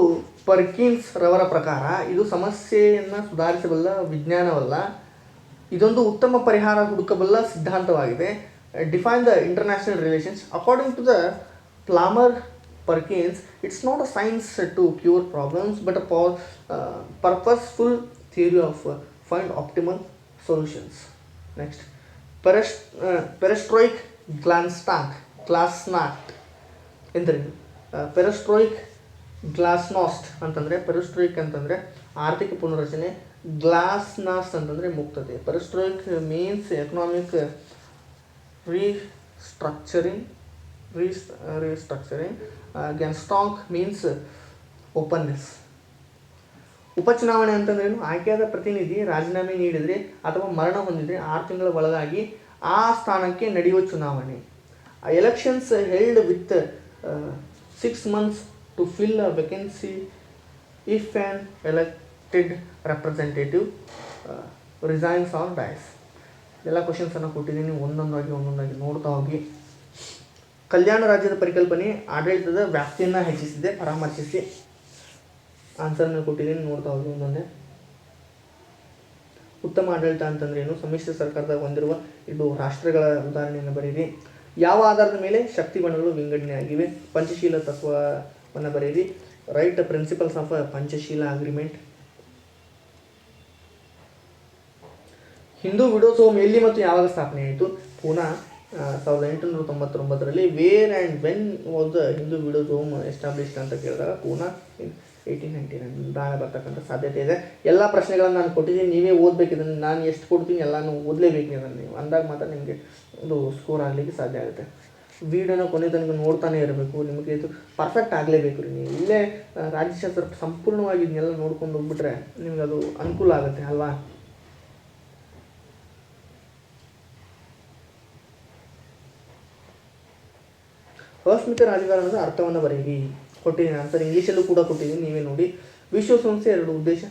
ಪರ್ಕಿನ್ಸ್ ರವರ ಪ್ರಕಾರ ಇದು ಸಮಸ್ಯೆಯನ್ನು ಸುಧಾರಿಸಬಲ್ಲ ವಿಜ್ಞಾನವಲ್ಲ, ಇದೊಂದು ಉತ್ತಮ ಪರಿಹಾರ ಹುಡುಕಬಲ್ಲ ಸಿದ್ಧಾಂತವಾಗಿದೆ. Define the international relations. According to the Palmer-Perkins, it's not a science to cure problems but a purposeful theory of find optimal solutions. Next, perestroik glasnost ಎಂದರೇನು? ಪೆರೆಸ್ಟ್ರೋಯಿಕ್ ಗ್ಲಾಸ್ನಾಸ್ಟ್ ಅಂತಂದರೆ, ಪೆರೆಸ್ಟ್ರೋಯಿಕ್ ಅಂತಂದರೆ ಆರ್ಥಿಕ ಪುನರ್ರಚನೆ, ಗ್ಲಾಸ್ನಾಸ್ಟ್ ಅಂತಂದರೆ ಮುಕ್ತತೆ. Perestroika means economic restructuring. Genstonk means openness. ಉಪಚುನಾವಣೆ ಅಂತಂದ್ರೇನು? ಆಯ್ಕೆಯಾದ ಪ್ರತಿನಿಧಿ ರಾಜೀನಾಮೆ ನೀಡಿದರೆ ಅಥವಾ ಮರಣ ಹೊಂದಿದರೆ 6 ತಿಂಗಳ ಒಳಗಾಗಿ ಆ ಸ್ಥಾನಕ್ಕೆ ನಡೆಯುವ ಚುನಾವಣೆ. Elections held with 6 months to fill a vacancy if an elected representative resigns or dies. ಎಲ್ಲ ಕ್ವಶನ್ಸನ್ನು ಕೊಟ್ಟಿದ್ದೀನಿ. ಒಂದೊಂದಾಗಿ ನೋಡ್ತಾ ಹೋಗಿ. ಕಲ್ಯಾಣ ರಾಜ್ಯದ ಪರಿಕಲ್ಪನೆ ಆಡಳಿತದ ವ್ಯಾಪ್ತಿಯನ್ನು ಹೆಚ್ಚಿಸಿದೆ, ಪರಾಮರ್ಶಿಸಿ. ಆನ್ಸರ್ನ ಕೊಟ್ಟಿದ್ದೀನಿ, ನೋಡ್ತಾ ಹೋಗಿ ಒಂದೊಂದೇ. ಉತ್ತಮ ಆಡಳಿತ ಅಂತಂದ್ರೇನು? ಸಮ್ಮಿಶ್ರ ಸರ್ಕಾರದಾಗ ಹೊಂದಿರುವ 2 ರಾಷ್ಟ್ರಗಳ ಉದಾಹರಣೆಯನ್ನು ಬರೀರಿ. ಯಾವ ಆಧಾರದ ಮೇಲೆ ಶಕ್ತಿ ಬಣಗಳು ವಿಂಗಡಣೆ ಆಗಿವೆ? ಪಂಚಶೀಲ ತತ್ವವನ್ನು ಬರೀರಿ. Write principles of Panchsheel agreement. Hindu widows home ಎಲ್ಲಿ ಮತ್ತು ಯಾವಾಗ ಸ್ಥಾಪನೆ ಆಯಿತು? ಪೂನಾ 1899ರಲ್ಲಿ. Where and when was the Hindu widows home established ಅಂತ ಕೇಳಿದಾಗ ಪೂನಾ 1899 ನಾಳೆ ಬರ್ತಕ್ಕಂಥ ಸಾಧ್ಯತೆ ಇದೆ. ಎಲ್ಲ ಪ್ರಶ್ನೆಗಳನ್ನು ನಾನು ಕೊಟ್ಟಿದ್ದೀನಿ, ನೀವೇ ಓದಬೇಕು. ಇದನ್ನು ನಾನು ಎಷ್ಟು ಕೊಡ್ತೀನಿ ಎಲ್ಲನೂ ಓದಲೇಬೇಕು. ಇದನ್ನು ನೀವು ಅಂದಾಗ ಮಾತ್ರ ನಿಮಗೆ ಒಂದು ಸ್ಕೋರ್ ಆಗಲಿಕ್ಕೆ ಸಾಧ್ಯ ಆಗುತ್ತೆ. ವೀಡಿಯೋನ ಕೊನೆ ತನಕ ನೋಡ್ತಾನೆ ಇರಬೇಕು. ನಿಮಗೆ ಇದು ಪರ್ಫೆಕ್ಟ್ ಆಗಲೇಬೇಕು ರೀ. ನೀವು ಇಲ್ಲೇ ರಾಜ್ಯಶಾಸ್ತ್ರ ಸಂಪೂರ್ಣವಾಗಿ ಇದನ್ನೆಲ್ಲ ನೋಡ್ಕೊಂಡು ಹೋಗ್ಬಿಟ್ರೆ ನಿಮ್ಗೆ ಅದು ಅನುಕೂಲ ಆಗುತ್ತೆ ಅಲ್ವಾ. ಅಸ್ಮಿತೆ ರಾಜಕಾರಣದ ಅರ್ಥವನ್ನು ಬರೆಯಿರಿ. ಕೊಟ್ಟಿದ್ದೀನಿ ಆನ್ಸರ್, ಇಂಗ್ಲೀಷಲ್ಲೂ ಕೂಡ ಕೊಟ್ಟಿದ್ದೀನಿ, ನೀವೇ ನೋಡಿ. ವಿಶ್ವಸಂಸ್ಥೆ 2 ಉದ್ದೇಶ,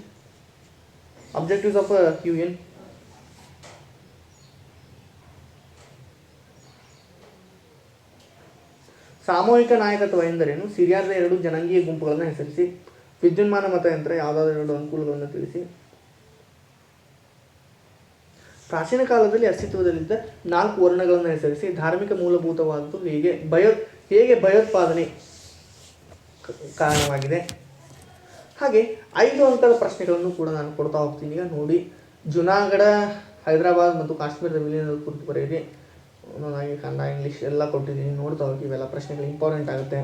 ಅಬ್ಜೆಕ್ಟಿವ್ಸ್ ಆಫ್ UN. ಸಾಮೂಹಿಕ ನಾಯಕತ್ವ ಎಂದರೇನು? ಸಿರಿಯಾದ 2 ಜನಾಂಗೀಯ ಗುಂಪುಗಳನ್ನು ಹೆಸರಿಸಿ. ವಿದ್ಯುನ್ಮಾನ ಮತಯಂತ್ರ ಯಾವುದಾದ್ರೂ 2 ಅನುಕೂಲಗಳನ್ನು ತಿಳಿಸಿ. ಪ್ರಾಚೀನ ಕಾಲದಲ್ಲಿ ಅಸ್ತಿತ್ವದಲ್ಲಿದ್ದ 4 ವರ್ಣಗಳನ್ನು ಹೆಸರಿಸಿ. ಧಾರ್ಮಿಕ ಮೂಲಭೂತವಾದದ್ದು ಹೇಗೆ ಭಯೋತ್ಪಾದನೆ ಕಾರಣವಾಗಿದೆ. ಹಾಗೆ 5 ಅಂಕದ ಪ್ರಶ್ನೆಗಳನ್ನು ಕೂಡ ನಾನು ಕೊಡ್ತಾ ಹೋಗ್ತೀನಿ. ಈಗ ನೋಡಿ, ಜುನಾಗಢ, ಹೈದರಾಬಾದ್ ಮತ್ತು ಕಾಶ್ಮೀರದ ವಿಲೀನದ ಕುರಿತು ಬರೆಯಿರಿ. ಒಂದೊಂದಾಗಿ ಕನ್ನಡ, ಇಂಗ್ಲೀಷ್ ಎಲ್ಲ ಕೊಟ್ಟಿದ್ದೀನಿ, ನೋಡ್ತಾ ಹೋಗಿ. ಇವೆಲ್ಲ ಪ್ರಶ್ನೆಗಳು ಇಂಪಾರ್ಟೆಂಟ್ ಆಗುತ್ತೆ,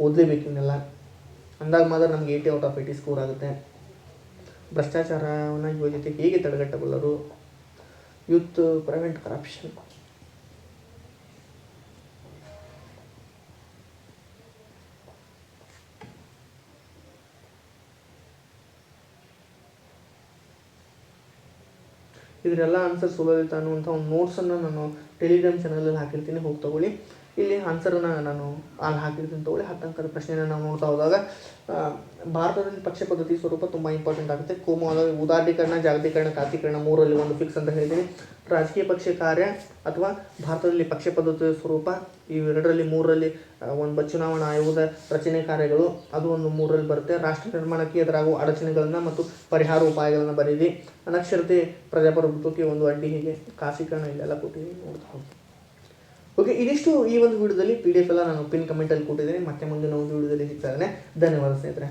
ಓದಲೇಬೇಕು ಇವನ್ನೆಲ್ಲ. ಅಂದಾಗ ಮಾತ್ರ ನಮಗೆ 80 ಔಟ್ ಆಫ್ 80 ಸ್ಕೋರ್ ಆಗುತ್ತೆ. ಭ್ರಷ್ಟಾಚಾರವನ್ನು ಯುವ ಜೊತೆ ಹೇಗೆ ತಡೆಗಟ್ಟಬಲ್ಲರು? Youth prevent corruption. ಇದರೆಲ್ಲ ಆನ್ಸರ್ ಸುಲಲಿತ ಅನ್ನುವಂಥ ಒಂದು ನೋಟ್ಸನ್ನು ನಾನು ಟೆಲಿಗ್ರಾಮ್ ಚಾನಲಲ್ಲಿ ಹಾಕಿರ್ತೀನಿ, ಹೋಗಿ ತೊಗೊಳ್ಳಿ. ಇಲ್ಲಿ ಆನ್ಸರನ್ನು ನಾನು ಅಲ್ಲಿ ಹಾಕಿರ್ತೀನಿ, ತೊಗೊಳ್ಳಿ. 10 ಅಂಕದ ಪ್ರಶ್ನೆಯನ್ನು ನಾವು ನೋಡ್ತಾ ಹೋದಾಗ ಭಾರತದಲ್ಲಿ ಪಕ್ಷ ಪದ್ಧತಿ ಸ್ವರೂಪ ತುಂಬ ಇಂಪಾರ್ಟೆಂಟ್ ಆಗುತ್ತೆ. ಕೋಮುವಾದ, ಉದಾರೀಕರಣ, ಜಾಗತೀಕರಣ, ಖಾಸಗೀಕರಣ 3ರಲ್ಲಿ 1 ಫಿಕ್ಸ್ ಅಂತ ಹೇಳಿದ್ದೀನಿ. ರಾಜಕೀಯ ಪಕ್ಷ ಕಾರ್ಯ ಅಥವಾ ಭಾರತದಲ್ಲಿ ಪಕ್ಷ ಪದ್ಧತಿಯ ಸ್ವರೂಪ, ಇವೆರಡರಲ್ಲಿ 3ರಲ್ಲಿ ಒಂದು ಚುನಾವಣಾ ಆಯೋಗದ ರಚನೆ ಕಾರ್ಯಗಳು, ಅದು ಒಂದು 3ರಲ್ಲಿ ಬರುತ್ತೆ. ರಾಷ್ಟ್ರ ನಿರ್ಮಾಣಕ್ಕೆ ಎದುರಾಗುವ ಅಡಚಣೆಗಳನ್ನು ಮತ್ತು ಪರಿಹಾರ ಉಪಾಯಗಳನ್ನು ಬರೀರಿ. ಅನಕ್ಷರತೆ ಪ್ರಜಾಪ್ರಭುತ್ವಕ್ಕೆ ಒಂದು ಅಡ್ಡಿ, ಹೀಗೆ ಖಾಸಗೀಕರಣ ಇಲ್ಲೆಲ್ಲ ಕೊಟ್ಟಿದ್ದೀನಿ, ನೋಡ್ತಾ ಹೋಗಿ. ಓಕೆ, ಇದಿಷ್ಟು ಈ ಒಂದು ವಿಡಿಯೋದಲ್ಲಿ. PDF ಎಲ್ಲ ನಾನು ಪಿನ್ ಕಮೆಂಟಲ್ಲಿ ಕೊಟ್ಟಿದ್ದೀನಿ. ಮತ್ತೆ ಮುಂದಿನ ಒಂದು ವಿಡಿಯೋದಲ್ಲಿ ಸಿಗ್ತಾ ಇದ್ದೇನೆ. ಧನ್ಯವಾದ ಸ್ನೇಹಿತರೆ.